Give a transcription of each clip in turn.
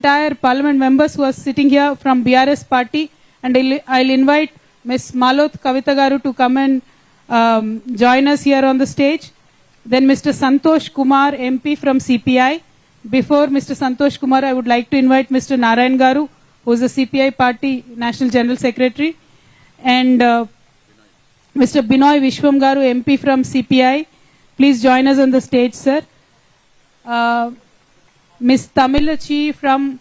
entire parliament members who are sitting here from BRS party, and I'll invite Ms. Maloth Kavitha garu to come and join us here on the stage. Then Mr. Santosh Kumar, MP from CPI. Before Mr. Santosh Kumar, I would like to invite Mr. Narayan garu, who is the CPI party National General Secretary, and Mr. Binoy Vishwam garu, MP from CPI. Please join us on the stage, sir. Ms. Tamilachi from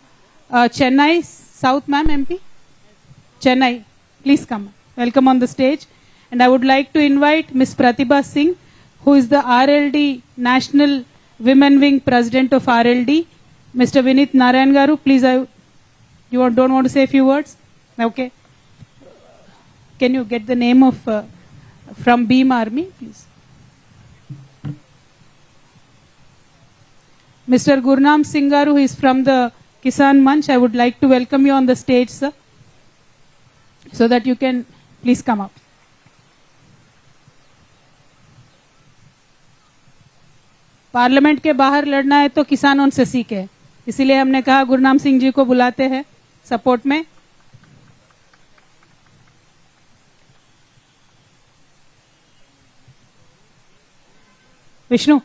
Chennai South, ma'am, MP? Chennai, please come. Welcome on the stage. And I would like to invite Ms. Pratibha Singh, who is the RLD National Women Wing President of RLD. Mr. Vinith Narayan garu, please, don't want to say a few words? Okay. Can you get the name of from Beam Army, please? Mr. Gurnam Singh garu, who is from the Kisan Manch, I would like to welcome you on the stage, sir, so that you can please come up. Parliament के बाहर लड़ना है तो किसानों से सीखे, इसीलिए हमने कहा गुरनाम सिंह जी को बुलाते हैं सपोर्ट में. Vishnu,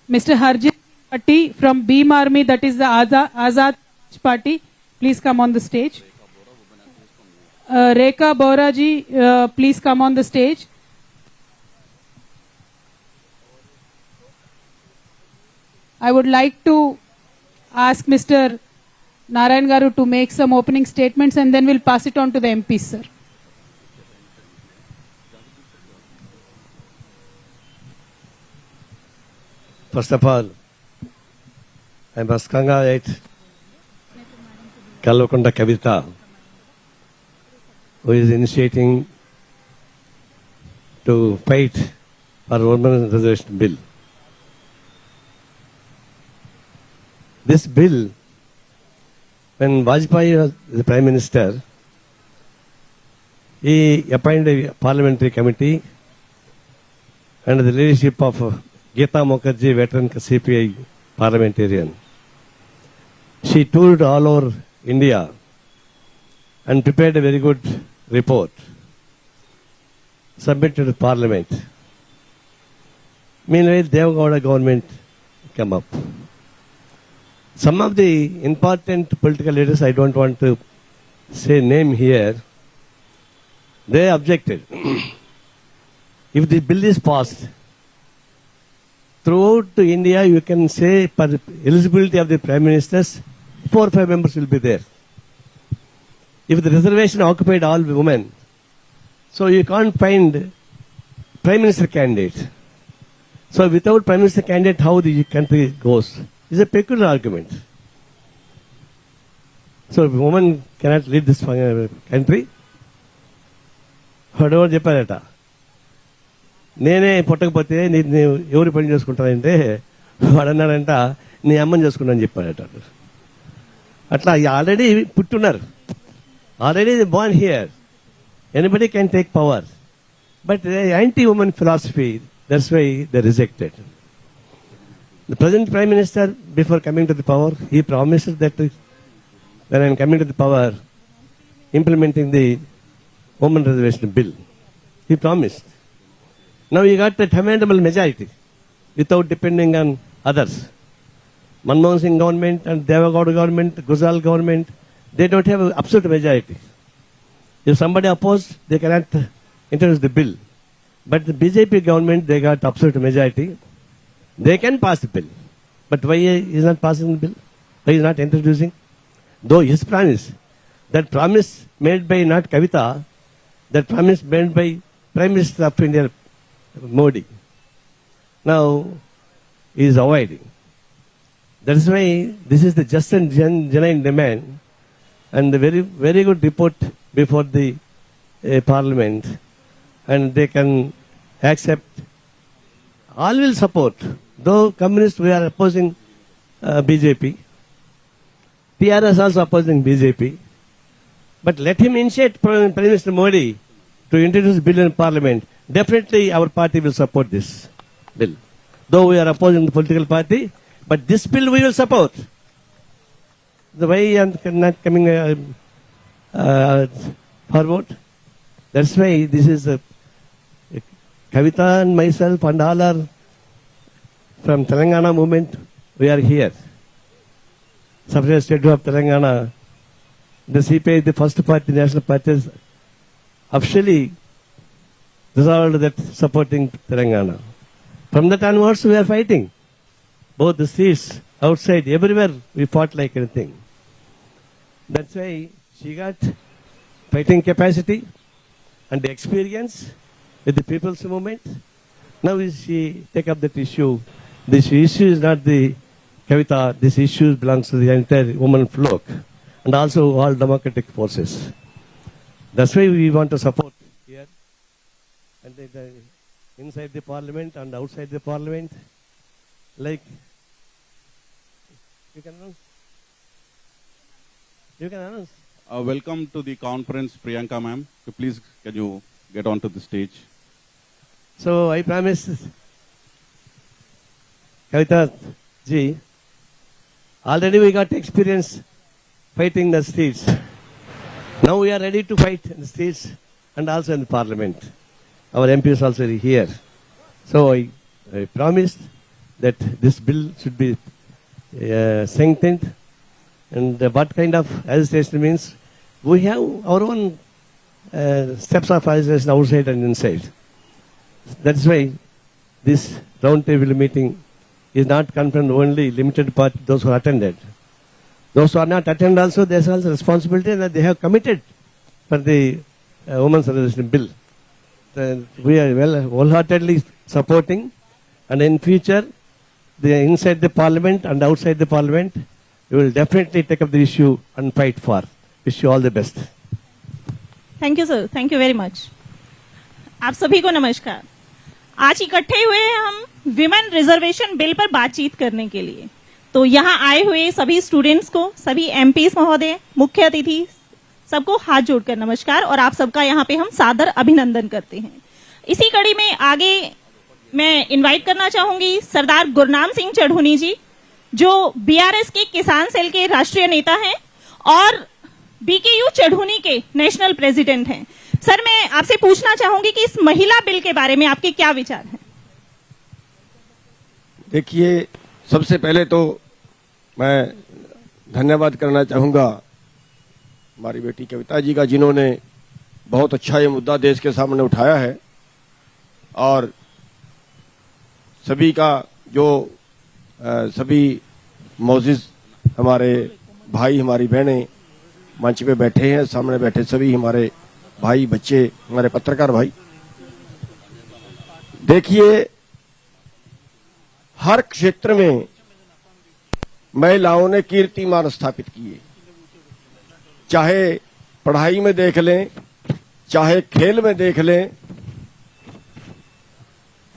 Mr. Harjit Patti from Beam Army, that is the Azad Party, please come on the stage. Rekha Boraji, please come on the stage. I would like to ask Mr. Narayan garu to make some opening statements, and then we'll pass it on to the MPs, sir. First of all, I must congratulate Kavitha, who is initiating to fight for women reservation bill. This bill, when Vajpayee was the Prime Minister, he appointed a parliamentary committee under the leadership of Geeta Mukherjee, veteran CPI parliamentarian. She toured all over India and prepared a very good report, submitted to Parliament. Meanwhile, Devagowda government came up. Some of the important political leaders, I don't want to say name here, they objected. If the bill is passed, throughout India, you can say for eligibility of the Prime Ministers, 4 or 5 members will be there. If the reservation occupied all women, so you can't find Prime Minister candidate. So without Prime Minister candidate, how the country goes? It's a peculiar argument. So if women cannot lead this country, whatever చెప్పారట, నేనే పుట్టకపోతే నేను ఎవరు పని చేసుకుంటానంటే వాడు అన్నాడంట, నీ అమ్మని చేసుకున్నాను చెప్పాడట. అట్లా ఆల్రెడీ పుట్టున్నారు, already born here. Anybody can take power. But anti-woman philosophy, that's why they rejected. The present Prime Minister, before coming to the power, he promised that when I am coming to the power, implementing the woman reservation bill. He promised. Now he got a commendable majority without depending on others. Manmohan Singh government and Devagowda government, Gujral government, they don't have an absolute majority. If somebody opposed, they cannot introduce the bill. But the BJP government, they got absolute majority. They can pass the bill. But why he is not passing the bill? Why he is not introducing? Though his promise, that promise made by not Kavitha, that promise made by Prime Minister of India, Modi. Now, he is avoiding. That is why this is the just and genuine demand, and the very, very good report before the Parliament, and they can accept. All will support. Though communists, we are opposing BJP. TRS also opposing BJP. But let him initiate, Prime Minister Modi, to introduce bill in parliament, definitely our party will support this bill. Though we are opposing the political party, but this bill we will support. The way I'm not coming forward, that's why this is Kavitha and myself and all are from Telangana movement. We are here. Separate State of Telangana. The CPI, the first party, national party, has officially resolved that supporting Telangana. From that onwards, we are fighting. Both the streets, outside, everywhere, we fought like anything. That's why she got fighting capacity and experience with the people's movement. Now she take up that issue. This issue is not the Kavitha, this issue belongs to the entire woman flock and also all democratic forces. That's why we want to support here. And inside the parliament and outside the parliament, like, you can announce. You can announce. Welcome to the conference, Priyanka ma'am. Please, can you get onto the stage? So I promise, Kavitha ji, already we got experience fighting the streets. Now we are ready to fight in the streets and also in the parliament. Our MP is also here. So I promised that this bill should be strengthened. And what kind of agitation means? We have our own steps of agitation outside and inside. That's why this roundtable meeting is not confined only limited part those who attended. Those who are not attended also, there's also responsibility that they have committed for the Women's Reservation Bill. We are wholeheartedly supporting, and in future, inside the parliament and outside the parliament, we will definitely take up the issue and fight for. Wish you all the best. Thank you sir, thank you very much. आप सभी को नमस्कार. आज इकट्ठे हुए हैं हम women reservation bill पर बातचीत करने के लिए. तो यहाँ आए हुए सभी स्टूडेंट्स को, सभी एमपीस महोदय, मुख्य अतिथि, सबको हाथ जोड़कर नमस्कार और आप सबका यहाँ पे हम सादर अभिनंदन करते हैं. इसी कड़ी में आगे मैं इनवाइट करना चाहूंगी सरदार गुरनाम सिंह चढ़ूनी जी, जो बीआरएस के किसान सेल के राष्ट्रीय नेता हैं और बीकेयू चढ़ूनी के नेशनल प्रेसिडेंट हैं. सर, मैं आपसे पूछना चाहूंगी कि इस महिला बिल के बारे में आपके क्या विचार हैं? देखिए, सबसे पहले तो मैं धन्यवाद करना चाहूंगा हमारी बेटी कविता जी का, जिन्होंने बहुत अच्छा ये मुद्दा देश के सामने उठाया है. और सभी का जो सभी मौजूद हमारे भाई, हमारी बहनें मंच पे बैठे हैं, सामने बैठे सभी हमारे भाई, बच्चे, हमारे पत्रकार भाई, देखिए हर क्षेत्र में महिलाओं ने कीर्तिमान स्थापित किए. चाहे पढ़ाई में देख लें, चाहे खेल में देख लें,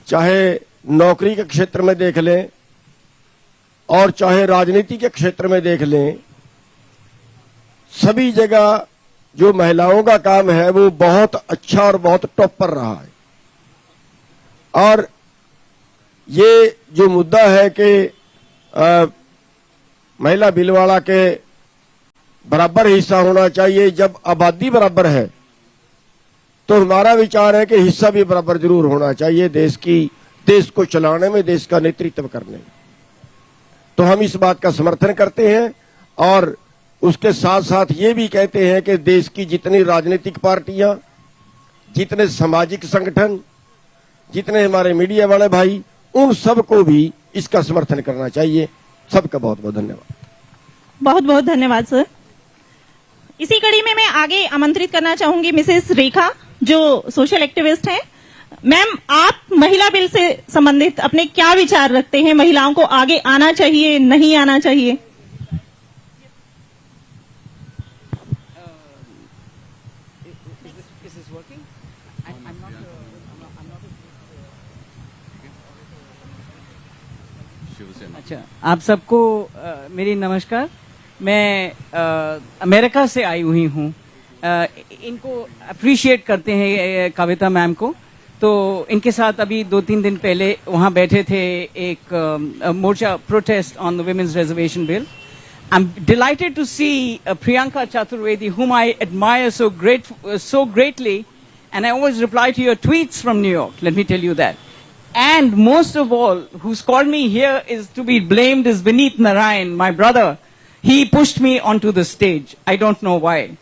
चाहे नौकरी के क्षेत्र में देख लें और चाहे राजनीति के क्षेत्र में देख लें, सभी जगह जो महिलाओं का काम है वो बहुत अच्छा और बहुत टॉप पर रहा है. और ये जो मुद्दा है कि महिला बिलवाड़ा के बराबर हिस्सा होना चाहिए, जब आबादी बराबर है तो हमारा विचार है कि हिस्सा भी बराबर जरूर होना चाहिए देश को चलाने में, देश का नेतृत्व करने में. तो हम इस बात का समर्थन करते हैं और उसके साथ साथ ये भी कहते हैं कि देश की जितनी राजनीतिक पार्टियां, जितने सामाजिक संगठन, जितने हमारे मीडिया वाले भाई, उन सबको भी इसका समर्थन करना चाहिए. सबका बहुत बहुत धन्यवाद. बहुत बहुत धन्यवाद सर. इसी कड़ी में मैं आगे आमंत्रित करना चाहूंगी मिसेस रेखा, जो सोशल एक्टिविस्ट हैं. मैम, आप महिला बिल से संबंधित अपने क्या विचार रखते हैं? महिलाओं को आगे आना चाहिए, नहीं आना चाहिए? अच्छा, आप सबको मेरी नमस्कार. मैं अमेरिका से आई हुई हूँ इनको अप्रिशिएट करते हैं कविता मैम को। तो इनके साथ अभी 2-3 दिन पहले वहां बैठे थे एक मोर्चा protest on the women's reservation bill. I'm delighted to see Priyanka Chaturvedi, whom I admire so greatly, and I always reply to your tweets from New York, let me tell you that. And most of all, who's called me here is to be blamed is Vineet Narayan, my brother. He pushed me onto the stage. I don't know why.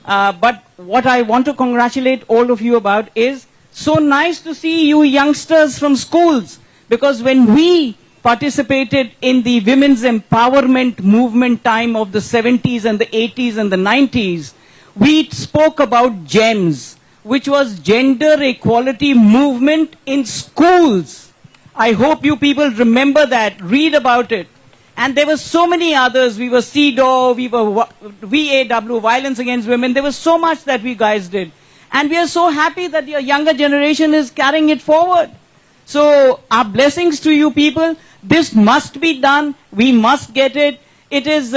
But what I want to congratulate all of you about is so nice to see you youngsters from schools, because when we participated in the women's empowerment movement time of the 70s and the 80s and the 90s, we spoke about GEMS, which was Gender Equality Movement in schools. I hope you people remember that, read about it. And there were so many others. We were CEDAW, we were VAW, Violence Against Women. There was so much that we guys did. And we are so happy that your younger generation is carrying it forward. So our blessings to you people. This must be done. We must get it. It is,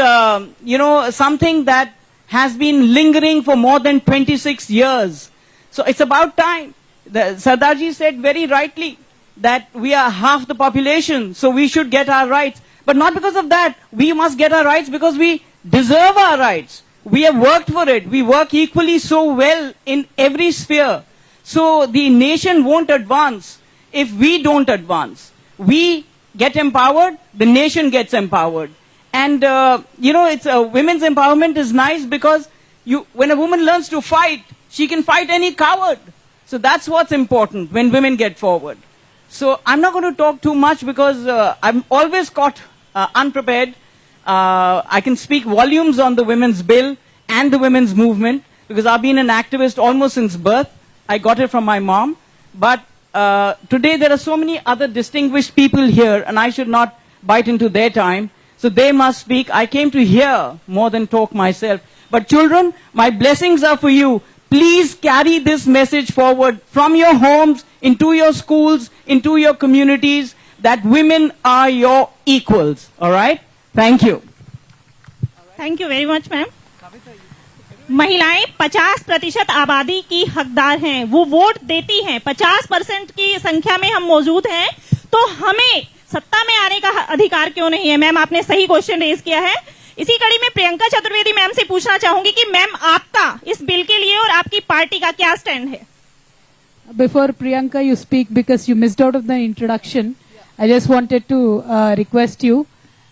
something that has been lingering for more than 26 years. So it's about time. Sardarji said very rightly that we are half the population, so we should get our rights. But not because of that. We must get our rights because we deserve our rights. We have worked for it. We work equally so well in every sphere. So the nation won't advance if we don't advance. We get empowered, the nation gets empowered. And, it's women's empowerment is nice because when a woman learns to fight, she can fight any coward. So that's what's important when women get forward. So I'm not going to talk too much because I'm always caught unprepared. I can speak volumes on the women's bill and the women's movement because I've been an activist almost since birth. I got it from my mom. But today there are so many other distinguished people here and I should not bite into their time. So they must speak. I came to hear more than talk myself. But children, my blessings are for you. Please carry this message forward from your homes, into your schools, into your communities, that women are your equals. All right? Thank you. Thank you very much, ma'am. महिलाएं 50% आबादी की हकदार हैं, वो vote देती हैं, 50% की संख्या में हम मौजूद हैं, तो हमें सत्ता में आने का अधिकार क्यों नहीं है? मैम, आपने सही क्वेश्चन रेज किया है। इसी कड़ी में प्रियंका चतुर्वेदी मैम से पूछना चाहूंगी कि मैम आपका इस बिल के लिए और आपकी पार्टी का क्या स्टैंड है? Before Priyanka you speak, because you missed out of the introduction, I just wanted to request you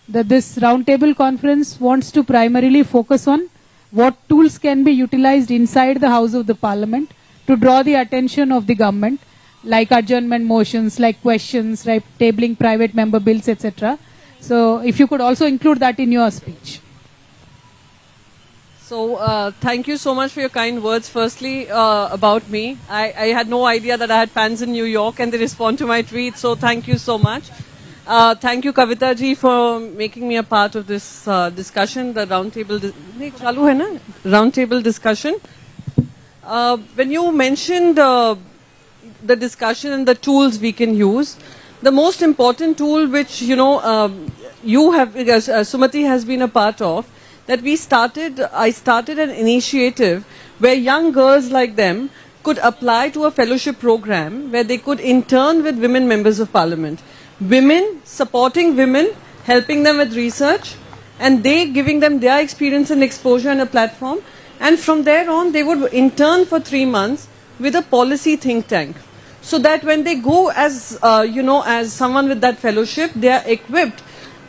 that this roundtable conference wants to primarily focus on what tools can be utilized inside the House of the Parliament to draw the attention of the government, like adjournment motions, like questions, like tabling private member bills, etc. So if you could also include that in your speech. So thank you so much for your kind words. Firstly, about me, I had no idea that I had fans in New York and they respond to my tweets, so thank you so much. Thank you, Kavitha ji, for making me a part of this discussion, the roundtable discussion. When you mentioned the discussion and the tools we can use, the most important tool which, you have, Sumati has been a part of, that I started an initiative where young girls like them could apply to a fellowship program where they could intern with women members of parliament. Women, supporting women, helping them with research, and they giving them their experience and exposure and a platform. And from there on, they would intern for 3 months with a policy think tank. So that when they go as, as someone with that fellowship, they are equipped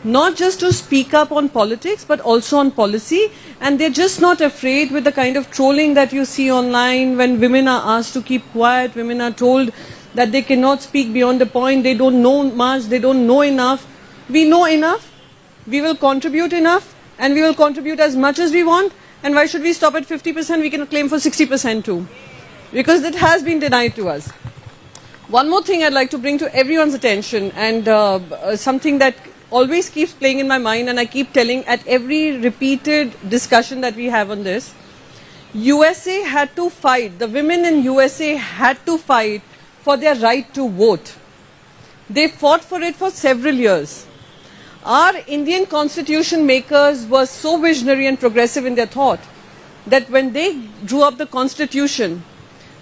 not just to speak up on politics, but also on policy. And they're just not afraid with the kind of trolling that you see online when women are asked to keep quiet, women are told that they cannot speak beyond the point, they don't know much, they don't know enough. We know enough, we will contribute enough, and we will contribute as much as we want. And why should we stop at 50%? We can claim for 60% too. Because it has been denied to us. One more thing I'd like to bring to everyone's attention, and something that always keeps playing in my mind, and I keep telling at every repeated discussion that we have on this. USA had to fight, the women in USA had to fight for their right to vote. They fought for it for several years. Our Indian constitution makers were so visionary and progressive in their thought that when they drew up the constitution,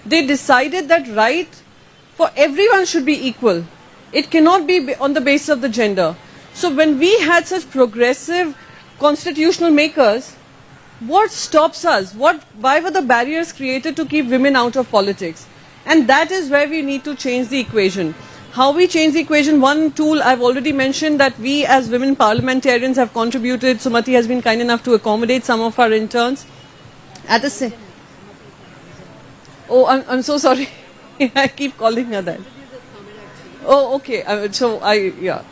they decided that right for everyone should be equal. It cannot be on the basis of the gender. So when we had such progressive constitutional makers, what stops us? Why were the barriers created to keep women out of politics? And that is where we need to change the equation. How we change the equation? One tool I've already mentioned, that we as women parliamentarians have contributed. Sumati has been kind enough to accommodate some of our interns. At the same, oh, I'm so sorry. I keep calling her that. Oh, okay. The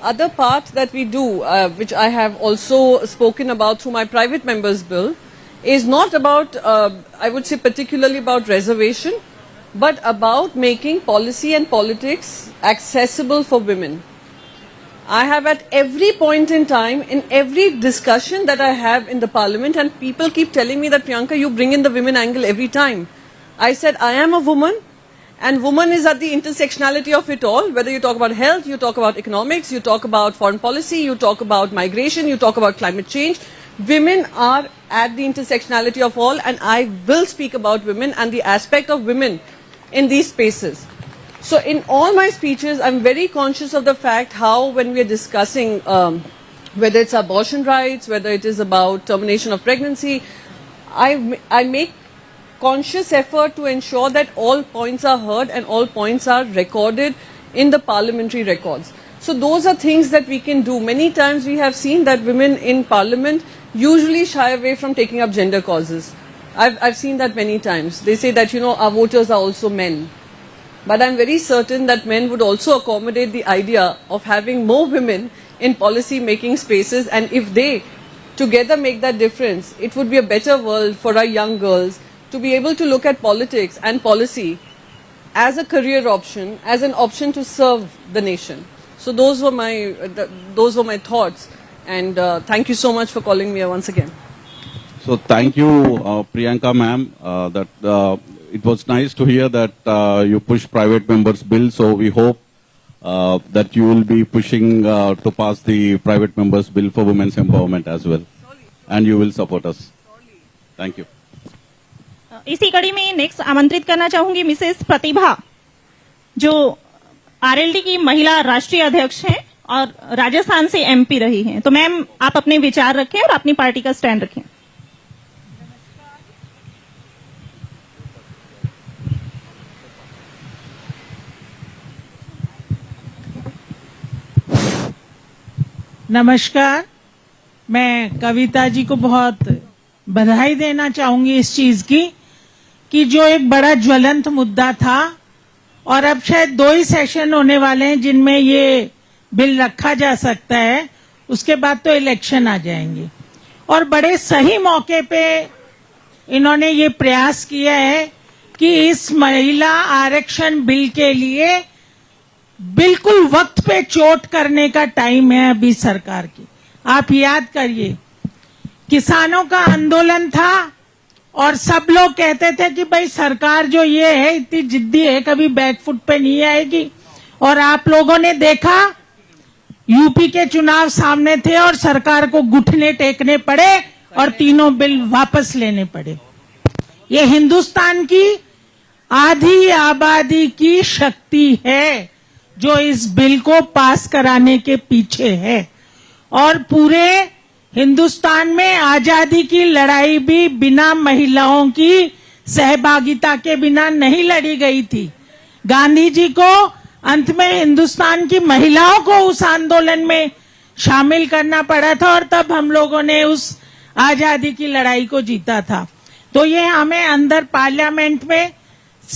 other part that we do, which I have also spoken about through my private members bill, is not about, I would say particularly about reservation, but about making policy and politics accessible for women. I have at every point in time, in every discussion that I have in the parliament, and people keep telling me that, Priyanka, you bring in the women angle every time. I said, I am a woman, and woman is at the intersectionality of it all. Whether you talk about health, you talk about economics, you talk about foreign policy, you talk about migration, you talk about climate change. Women are at the intersectionality of all, and I will speak about women and the aspect of women in these spaces. So in all my speeches, I'm very conscious of the fact how when we are discussing whether it's abortion rights, whether it is about termination of pregnancy, I make conscious effort to ensure that all points are heard and all points are recorded in the parliamentary records. So those are things that we can do. Many times we have seen that women in parliament usually shy away from taking up gender causes. I've seen that many times. They say that, our voters are also men. But I'm very certain that men would also accommodate the idea of having more women in policy making spaces, and if they together make that difference, it would be a better world for our young girls to be able to look at politics and policy as a career option, as an option to serve the nation. So those were my thoughts, and thank you so much for calling me once again. So thank you, Priyanka ma'am. It was nice to hear that you push private members' bill. So we hope that you will be pushing to pass the private members' bill for women's empowerment as well, and you will support us. Thank you. इसी कड़ी में next आमंत्रित करना चाहूंगी Mrs प्रतिभा, जो RLD की महिला राष्ट्रीय अध्यक्ष हैं और राजस्थान से एमपी रही हैं। तो मैम, आप अपने विचार रखें और अपनी पार्टी का स्टैंड रखें। नमस्कार, मैं कविता जी को बहुत बधाई देना चाहूंगी इस चीज की कि जो एक बड़ा ज्वलंत मुद्दा था, और अब शायद 2 ही सेशन होने वाले हैं जिनमें ये बिल रखा जा सकता है, उसके बाद तो इलेक्शन आ जाएंगे, और बड़े सही मौके पे इन्होंने ये प्रयास किया है कि इस महिला आरक्षण बिल के लिए बिल्कुल वक्त पे चोट करने का टाइम है अभी सरकार की। आप याद करिए, किसानों का आंदोलन था और सब लोग कहते थे कि भाई सरकार जो ये है इतनी जिद्दी है, कभी बैकफुट पे नहीं आएगी, और आप लोगों ने देखा यूपी के चुनाव सामने थे और सरकार को घुटने टेकने पड़े और तीनों बिल वापस लेने पड़े। ये हिंदुस्तान की आधी आबादी की शक्ति है जो इस बिल को पास कराने के पीछे है, और पूरे हिंदुस्तान में आजादी की लड़ाई भी बिना महिलाओं की सहभागिता के बिना नहीं लड़ी गई थी। गांधी जी को अंत में हिंदुस्तान की महिलाओं को उस आंदोलन में शामिल करना पड़ा था, और तब हम लोगों ने उस आजादी की लड़ाई को जीता था। तो ये हमें अंदर पार्लियामेंट में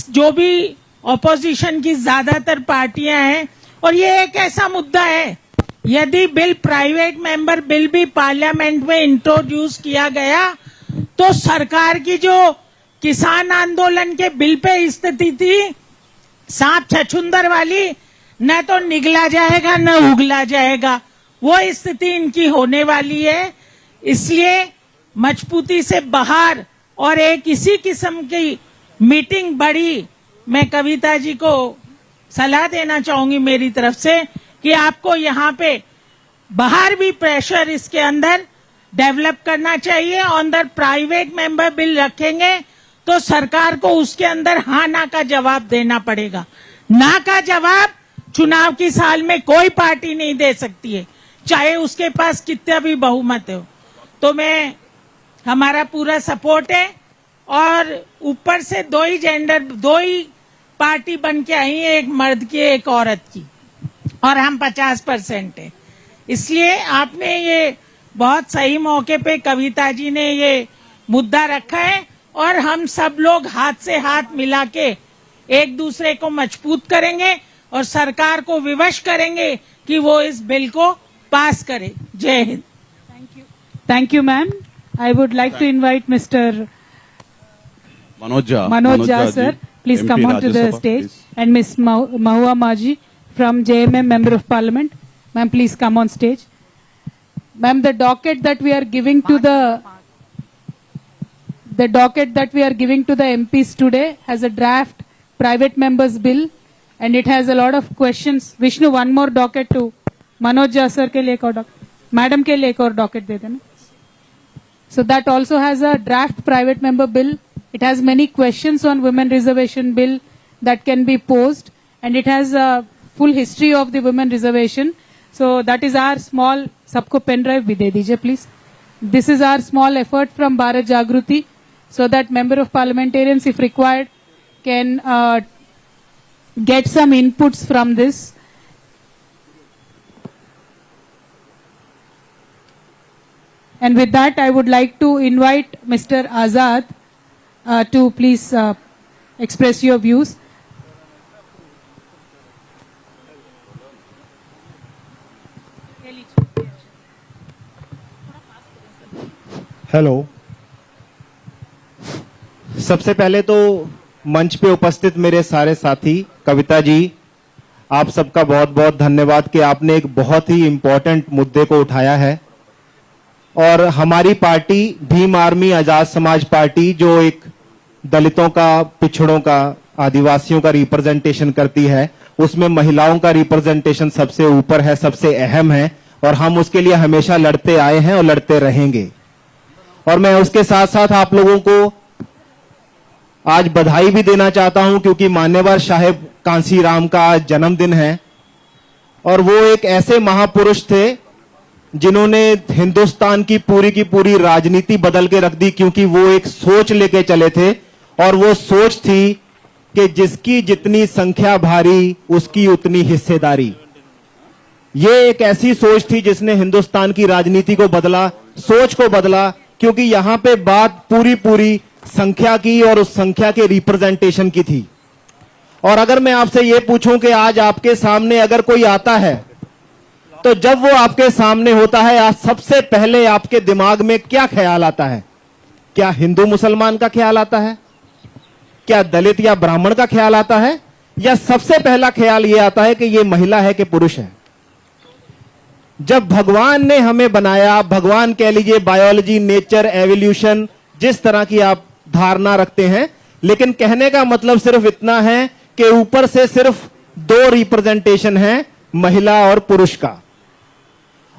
जो भी ऑपोजिशन की ज्यादातर पार्टियां हैं, और ये एक ऐसा मुद्दा है, यदि बिल प्राइवेट मेंबर बिल भी पार्लियामेंट में इंट्रोड्यूस किया गया तो सरकार की जो किसान आंदोलन के बिल पे स्थिति थी सांप छछुंदर वाली, न तो निगला जाएगा न उगला जाएगा, वो स्थिति इनकी होने वाली है। इसलिए मजबूती से बाहर और एक इसी किस्म की मीटिंग बड़ी, मैं कविता जी को सलाह देना चाहूंगी मेरी तरफ से कि आपको यहाँ पे बाहर भी प्रेशर इसके अंदर डेवलप करना चाहिए। On the private member bill रखेंगे तो सरकार को उसके अंदर हाँ ना का जवाब देना पड़ेगा। ना का जवाब चुनाव की साल में कोई पार्टी नहीं दे सकती है, चाहे उसके पास कितना भी बहुमत हो। तो हमारा पूरा सपोर्ट है। और ऊपर से दो ही पार्टी बन के आई है, एक मर्द की एक औरत की, और हम 50% है। इसलिए आपने ये बहुत सही मौके पे कविता जी ने ये मुद्दा रखा है, और हम सब लोग हाथ से हाथ मिला के एक दूसरे को मजबूत करेंगे और सरकार को विवश करेंगे कि वो इस बिल को पास करे। जय Hind. Thank you, ma'am. I would like to invite Mr. Manoj Jha, sir. Please come on to the stage. And Miss Mahua Maji from JMM, Member of Parliament. Ma'am, please come on stage. Ma'am, the docket that we are giving to the MPs today has a draft private members bill, and it has a lot of questions. Vishnu, one more docket to Manoj Jha sir के लिए एक और docket, madam के लिए एक और docket दे देना. So that also has a draft private member bill. It has many questions on women reservation bill that can be posed, and it has a full history of the women reservation. So that is our small, सबको pen drive भी दे दीजिए please. This is our small effort from Bharat Jagruthi, so that member of parliamentarians, if required, can get some inputs from this. And with that, I would like to invite Mr. Azad to please express your views. Hello, सबसे पहले तो मंच पे उपस्थित मेरे सारे साथी, कविता जी, आप सबका बहुत बहुत धन्यवाद कि आपने एक बहुत ही इम्पोर्टेंट मुद्दे को उठाया है। और हमारी party Bhim army Azad Samaj party, जो एक दलितों का, पिछड़ों का, आदिवासियों का रिप्रेजेंटेशन करती है, उसमें महिलाओं का रिप्रेजेंटेशन सबसे ऊपर है, सबसे अहम है, और हम उसके लिए हमेशा लड़ते आए हैं और लड़ते रहेंगे। और मैं उसके साथ साथ आप लोगों को आज बधाई भी देना चाहता हूं, क्योंकि मान्यवर साहेब कांसी राम का आज जन्मदिन है, और वो एक ऐसे महापुरुष थे जिन्होंने हिंदुस्तान की पूरी राजनीति बदल के रख दी, क्योंकि वो एक सोच लेके चले थे, और वो सोच थी कि जिसकी जितनी संख्या भारी उसकी उतनी हिस्सेदारी। ये एक ऐसी सोच थी जिसने हिंदुस्तान की राजनीति को बदला, सोच को बदला, क्योंकि यहां पे बात पूरी संख्या की और उस संख्या के रिप्रेजेंटेशन की थी। और अगर मैं आपसे ये पूछूं कि आज आपके सामने अगर कोई आता है, तो जब वो आपके सामने होता है, आज सबसे पहले आपके दिमाग में क्या ख्याल आता है? क्या हिंदू मुसलमान का ख्याल आता है? क्या दलित या ब्राह्मण का ख्याल आता है? या सबसे पहला ख्याल ये आता है कि ये महिला है कि पुरुष है? जब भगवान ने हमें बनाया, भगवान कह लीजिए, बायोलॉजी, नेचर, एवोल्यूशन, जिस तरह की आप धारणा रखते हैं, लेकिन कहने का मतलब सिर्फ इतना है कि ऊपर से सिर्फ दो रिप्रेजेंटेशन है, महिला और पुरुष का।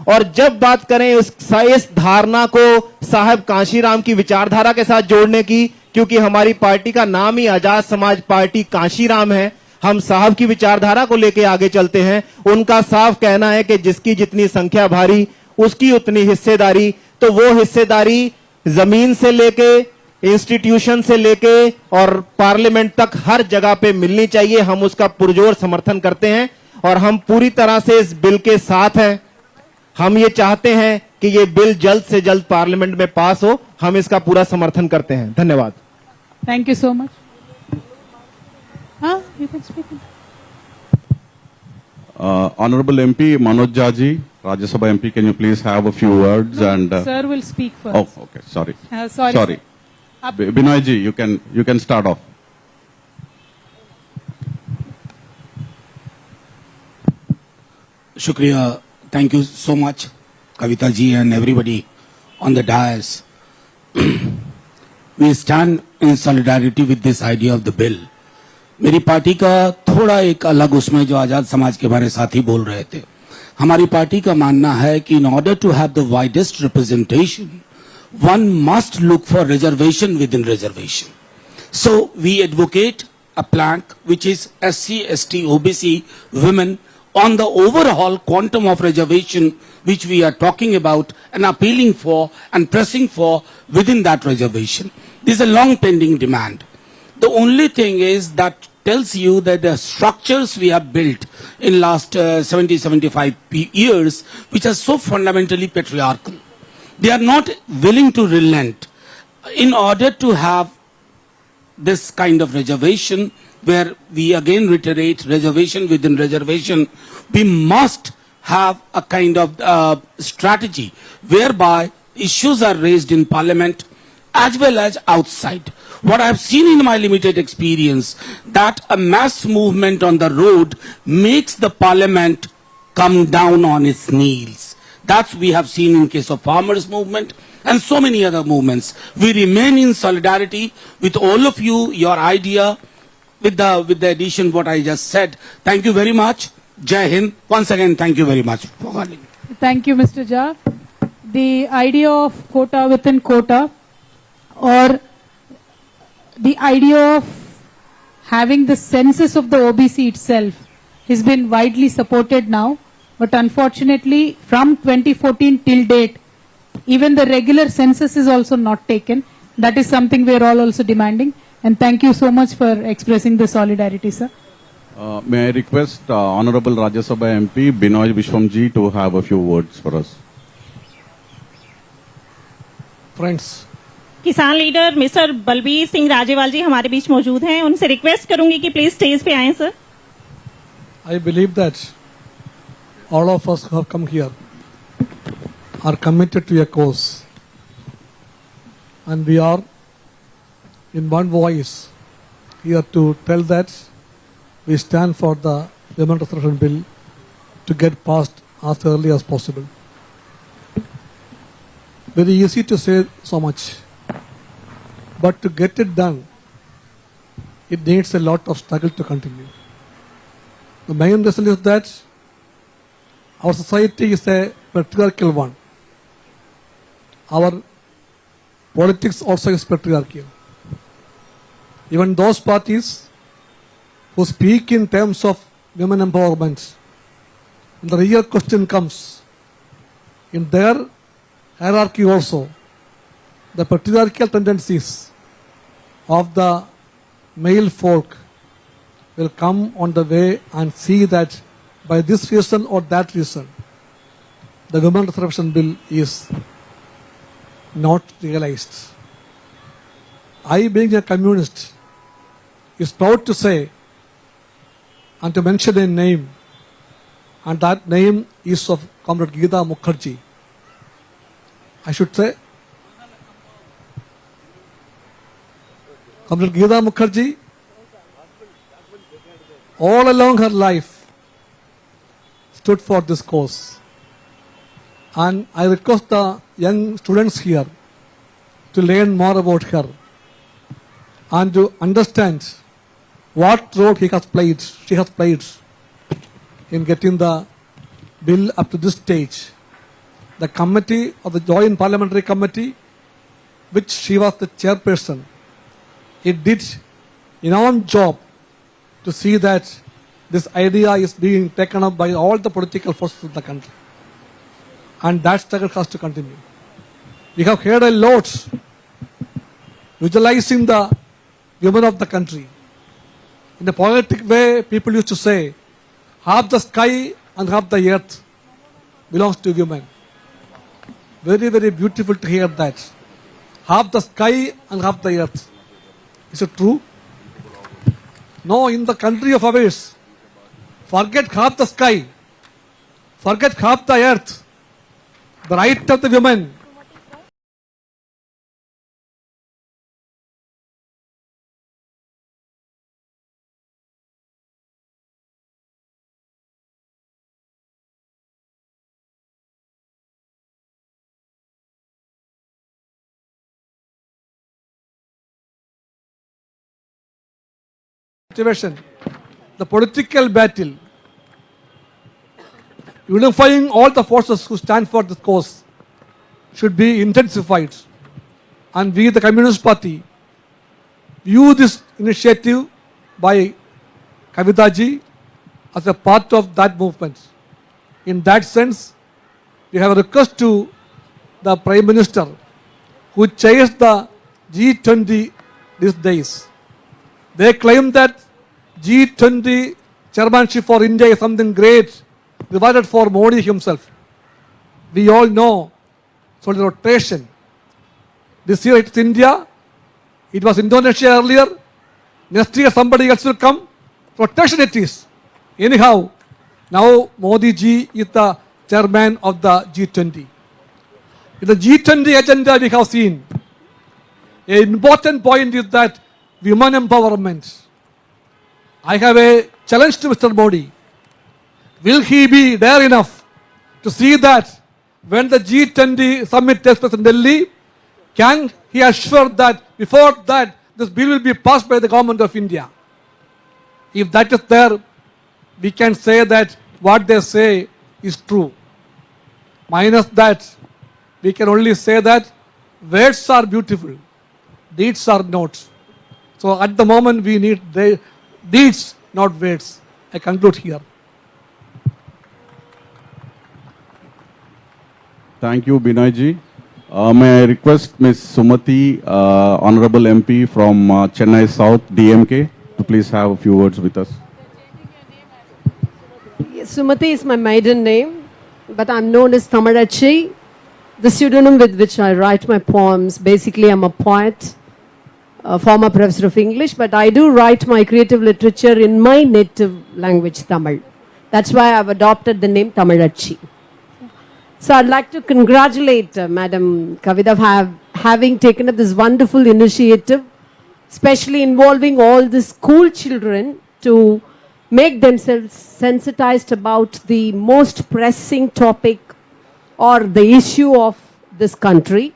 और जब बात करें इस धारणा को साहब कांशीराम की विचारधारा के साथ जोड़ने की, क्योंकि हमारी पार्टी का नाम ही आजाद समाज पार्टी कांशीराम है, हम साहब की विचारधारा को लेके आगे चलते हैं। उनका साफ कहना है कि जिसकी जितनी संख्या भारी उसकी उतनी हिस्सेदारी। तो वो हिस्सेदारी जमीन से लेके, इंस्टीट्यूशन से लेके और पार्लियामेंट तक हर जगह पे मिलनी चाहिए। हम उसका पुरजोर समर्थन करते हैं और हम पूरी तरह से इस बिल के साथ हैं। हम ये चाहते हैं कि ये बिल जल्द से जल्द पार्लियामेंट में पास हो। हम इसका पूरा समर्थन करते हैं। धन्यवाद। Thank you so much. You can speak. Honorable MP Manoj Jha ji, Rajya Sabha MP, can you please have a few words? No, and sir will speak first. Oh, okay. Sorry. Sorry. Binoy ji, you can start off. Shukriya. Thank you so much, Kavitha ji and everybody on the dais. We stand in solidarity with this idea of the bill. मेरी party का थोड़ा एक अलग उसमें जो आजाद समाज के बारे साथी बोल रहे थे, हमारी पार्टी का मानना है कि in order to have the widest representation, one must look for reservation within reservation. So we advocate a plank which is SC, ST, OBC, women on the overall quantum of reservation which we are talking about and appealing for and pressing for within that reservation. This is a long pending demand. The only thing is that tells you that the structures we have built in last 75 years, which are so fundamentally patriarchal, they are not willing to relent in order to have this kind of reservation, where we again reiterate reservation within reservation. We must have a kind of strategy whereby issues are raised in parliament as well as outside. What I have seen in my limited experience, that a mass movement on the road makes the parliament come down on its knees. That's we have seen in case of farmers movement and so many other movements. We remain in solidarity with all of you, your idea, with the addition what I just said. Thank you very much. Jai Hind. Once again, thank you very much for calling. Thank you, Mr. Jha. The idea of quota within quota, or the idea of having the census of the OBC itself, has been widely supported now, but unfortunately from 2014 till date, even the regular census is also not taken. That is something we are all also demanding, and thank you so much for expressing the solidarity, sir. May I request Honorable Rajya Sabha MP Binoy Vishwamji to have a few words for us. Friends, किसान leader mister Balbir Singh Rajewal जी हमारे बीच मौजूद हैं, उनसे request करूंगी कि please stage पे आएं sir. I believe that all of us who have come here are committed to a cause, and we are in one voice here to tell that we stand for the Women Reservation Bill to get passed as early as possible. Very easy to say so much, but to get it done, it needs a lot of struggle to continue. The main reason is that our society is a patriarchal one. Our politics also is patriarchal. Even those parties who speak in terms of women empowerment, and the real question comes, in their hierarchy also, the patriarchal tendencies of the male folk will come on the way and see that by this reason or that reason, the Women Reservation Bill is not realized. I, being a communist, is proud to say and to mention a name, and that name is of Comrade Geeta Mukherjee. I should say, Comrade Geeta Mukherjee, all along her life, stood for this cause. And I request the young students here to learn more about her and to understand what role she has played in getting the bill up to this stage. The committee of the Joint Parliamentary Committee, which she was the chairperson, it did enormous job to see that this idea is being taken up by all the political forces of the country. And that struggle has to continue. We have heard a lot visualizing the women of the country. In a poetic way, people used to say, half the sky and half the earth belongs to women. Very, very beautiful to hear that. Half the sky and half the earth. Is it true? No, in the country of ours, forget half the sky, forget half the earth, the right of the women. The political battle unifying all the forces who stand for this cause should be intensified. And we, the Communist Party, view this initiative by Kavitha ji as a part of that movement. In that sense, we have a request to the Prime Minister who chairs the G20 these days. They claim that G20 chairmanship for India is something great, rewarded for Modi himself. We all know, so the rotation. This year it's India, it was Indonesia earlier, next year somebody else will come, rotation it is. Anyhow, now Modi ji is the chairman of the G20. In the G20 agenda we have seen, an important point is that women empowerment. I have a challenge to Mr. Modi. Will he be dare enough to see that when the G20 summit takes place in Delhi, can he assure that before that this bill will be passed by the government of India? If that is there, we can say that what they say is true. Minus that, we can only say that words are beautiful, deeds are not. So at the moment we need deeds, not words. I conclude here. Thank you, Binay ji. May I request Ms. Sumati, Honorable MP from Chennai South, DMK, to please have a few words with us. Sumati is my maiden name, but I'm known as Tamarachi, the pseudonym with which I write my poems. Basically, I'm a poet, a former professor of English, but I do write my creative literature in my native language, Tamil. That's why I've adopted the name Tamarachi. So I'd like to congratulate Madam Kavitha for having taken up this wonderful initiative, especially involving all the school children to make themselves sensitized about the most pressing topic or the issue of this country.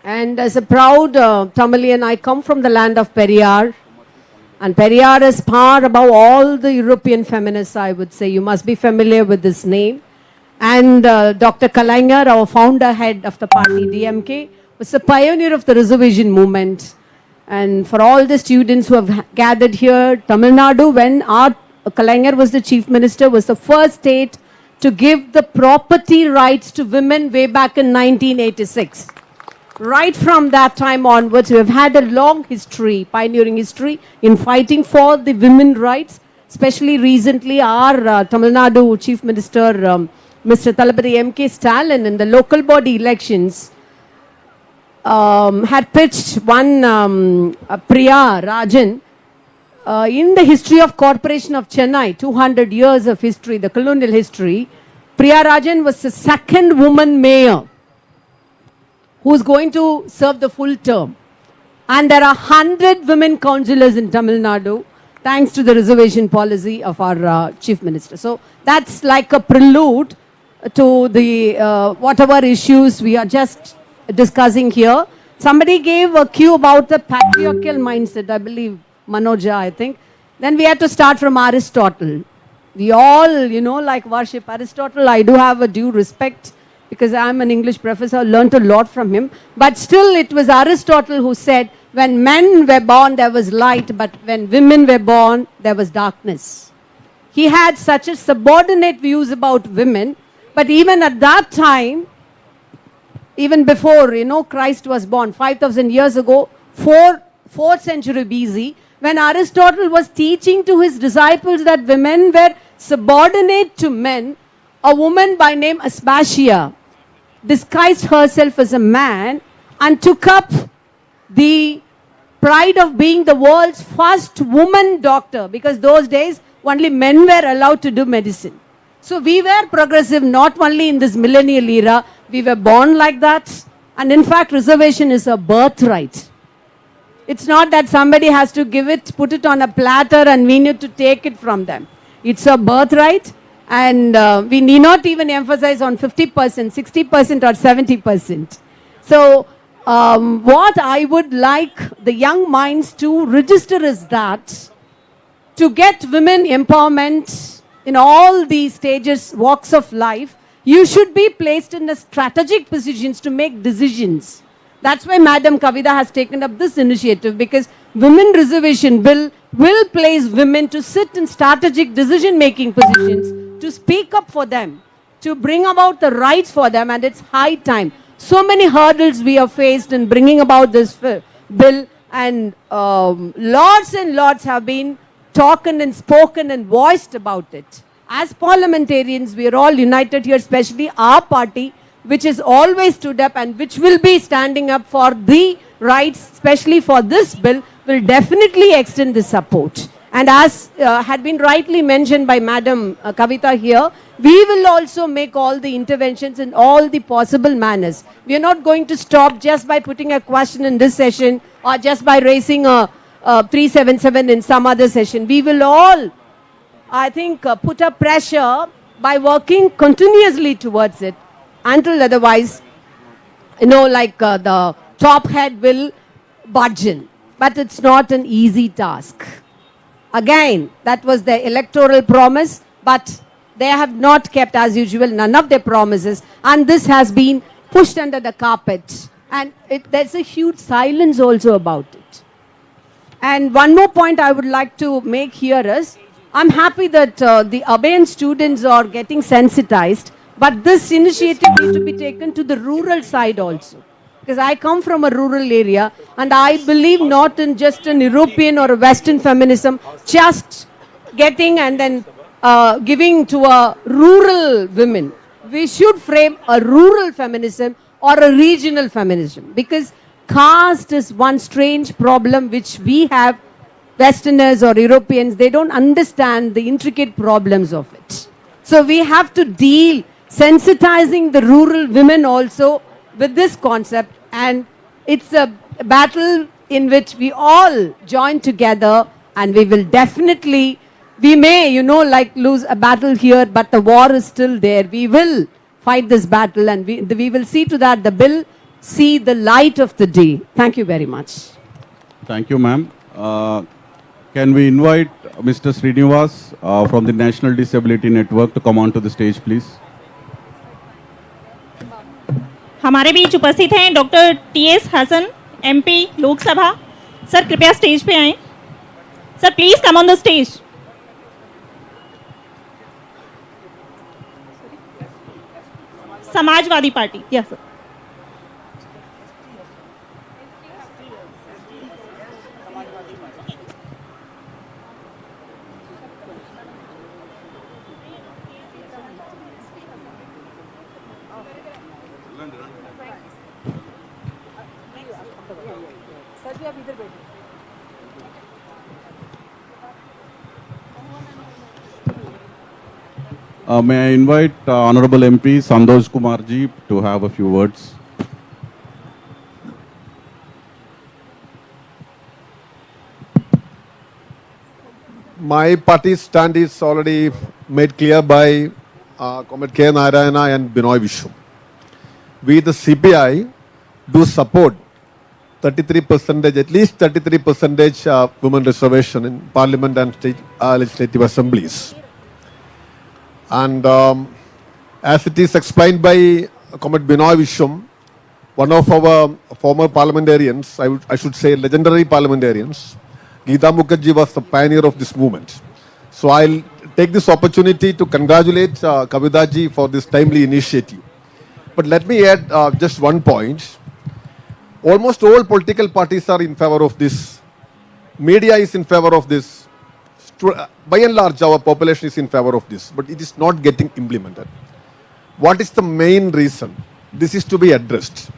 And as a proud Tamilian, I come from the land of Periyar. And Periyar is far above all the European feminists, I would say. You must be familiar with this name. And Dr. Kalaignar, our founder head of the party DMK, was a pioneer of the reservation movement. And for all the students who have gathered here, Tamil Nadu, when our Kalaignar was the chief minister, was the first state to give the property rights to women way back in 1986. Right from that time onwards, we have had a long history, pioneering history, in fighting for the women's rights. Especially recently, our Tamil Nadu chief minister, Mr. Thalapathy M.K. Stalin, in the local body elections, had pitched one Priya Rajan in the history of Corporation of Chennai, 200 years of history, the colonial history. Priya Rajan was the second woman mayor who is going to serve the full term. And there are 100 women councillors in Tamil Nadu, thanks to the reservation policy of our chief minister. So that's like a prelude to the whatever issues we are just discussing here. Somebody gave a cue about the patriarchal mindset, I believe, Manoja, I think. Then we had to start from Aristotle. We all, like worship Aristotle. I do have a due respect because I'm an English professor, I learned a lot from him. But still, it was Aristotle who said, when men were born, there was light, but when women were born, there was darkness. He had such a subordinate views about women, but even at that time, even before, Christ was born, 5,000 years ago, 4th century BC, when Aristotle was teaching to his disciples that women were subordinate to men, a woman by name Aspasia disguised herself as a man and took up the pride of being the world's first woman doctor, because those days only men were allowed to do medicine. So we were progressive not only in this millennial era, we were born like that. And in fact, reservation is a birthright. It's not that somebody has to give it, put it on a platter and we need to take it from them. It's a birthright, and we need not even emphasize on 50%, 60% or 70%. So what I would like the young minds to register is that to get women empowerment in all the stages, walks of life, you should be placed in the strategic positions to make decisions. That's why Madam Kavitha has taken up this initiative, because Women Reservation Bill will place women to sit in strategic decision-making positions, to speak up for them, to bring about the rights for them, and it's high time. So many hurdles we have faced in bringing about this bill, and lots have been talked and spoken and voiced about it. As parliamentarians, we are all united here, especially our party, which has always stood up and which will be standing up for the rights, especially for this bill, will definitely extend the support. And as had been rightly mentioned by Madam Kavitha here, we will also make all the interventions in all the possible manners. We are not going to stop just by putting a question in this session or just by raising a 377 in some other session. We will all, I think, put up pressure by working continuously towards it, until otherwise, like the top head will budge in. But it's not an easy task. Again, that was their electoral promise, but they have not kept, as usual, none of their promises. And this has been pushed under the carpet. And there's a huge silence also about it. And one more point I would like to make here is, I'm happy that the abeyance students are getting sensitized, but this initiative needs to be taken to the rural side also. Because I come from a rural area, and I believe not in just an European or a Western feminism, just getting and then giving to a rural women. We should frame a rural feminism or a regional feminism, because caste is one strange problem which we have, Westerners or Europeans, they don't understand the intricate problems of it. So we have to deal, sensitizing the rural women also with this concept, and it's a battle in which we all join together, and we will definitely, we may, lose a battle here, but the war is still there. We will fight this battle, and we will see to that the bill see the light of the day. Thank you very much. Thank you, ma'am. Can we invite Mr. Srinivas from the National Disability Network to come on to the stage, please? हमारे बीच उपस्थित हैं doctor TS Hasan, MP Lok Sabha. Sir कृपया stage पे आएं। Sir please come on the stage. Samajwadi party, yes sir. May I invite Honorable MP Santosh Kumar ji to have a few words. My party's stand is already made clear by Comrade K. Narayana and Binoy Vishnu. We, the CPI, do support 33%, at least 33% women reservation in Parliament and state legislative assemblies. And as it is explained by Comrade Binoy Vishnu, one of our former parliamentarians, I should say legendary parliamentarians, Geeta Mukherjee was the pioneer of this movement. So I'll take this opportunity to congratulate Kavitha ji for this timely initiative. But let me add just one point. Almost all political parties are in favor of this. Media is in favor of this. By and large, our population is in favor of this, but it is not getting implemented. What is the main reason? This is to be addressed.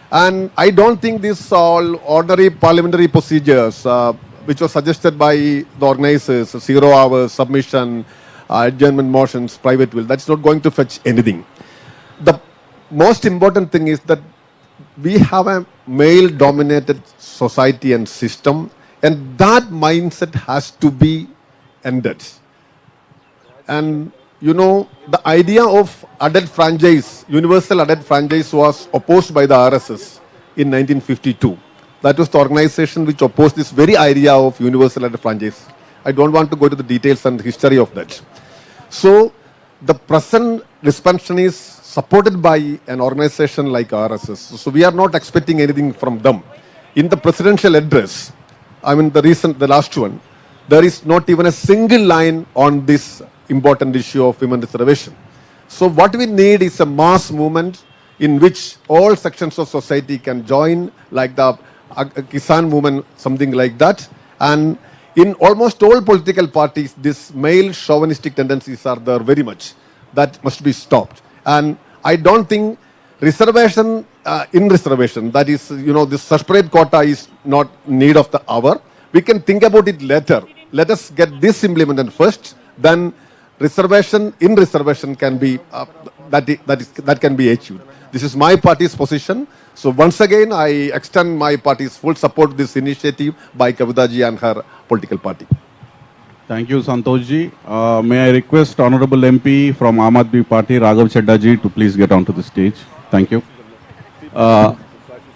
And I don't think these all ordinary parliamentary procedures, which were suggested by the organizers, 0 hours, submission, adjournment motions, private will, that's not going to fetch anything. The most important thing is that we have a male-dominated society and system, and that mindset has to be ended. And the idea of adult franchise, universal adult franchise, was opposed by the RSS in 1952. That was the organization which opposed this very idea of universal adult franchise. I don't want to go to the details and history of that. So the present suspension is supported by an organization like RSS. So we are not expecting anything from them. In the presidential address, I mean the last one, there is not even a single line on this important issue of women reservation. So what we need is a mass movement in which all sections of society can join, like the Kisan movement, something like that. And in almost all political parties, these male chauvinistic tendencies are there very much. That must be stopped. And I don't think reservation, in reservation, that is, this subscribe quota is not need of the hour. We can think about it later. Let us get this implemented first, then reservation in reservation can be, that can be achieved. This is my party's position. So once again, I extend my party's full support to this initiative by Kavitha ji and her political party. Thank you, Santosh ji. May I request Honorable MP from Aam Aadmi Party, Raghav Chadda ji, to please get onto the stage. Thank you.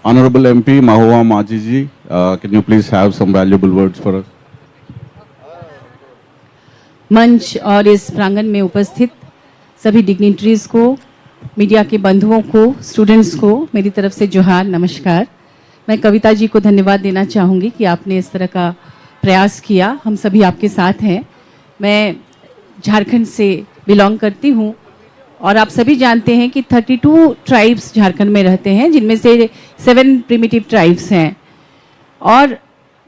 Honorable MP Mahua Maji ji, can you please have some valuable words for us? मंच और इस प्रांगण में उपस्थित सभी dignitaries को, media के बंधुओं को, स्टूडेंट्स को मेरी तरफ से जोहार, नमस्कार। मैं कविता जी को धन्यवाद देना चाहूँगी कि आपने इस तरह का प्रयास किया। हम सभी आपके साथ हैं। मैं झारखंड से बिलोंग करती हूँ और आप सभी जानते हैं कि 32 ट्राइब्स झारखंड में रहते हैं, जिनमें से 7 प्रिमिटिव ट्राइब्स हैं। और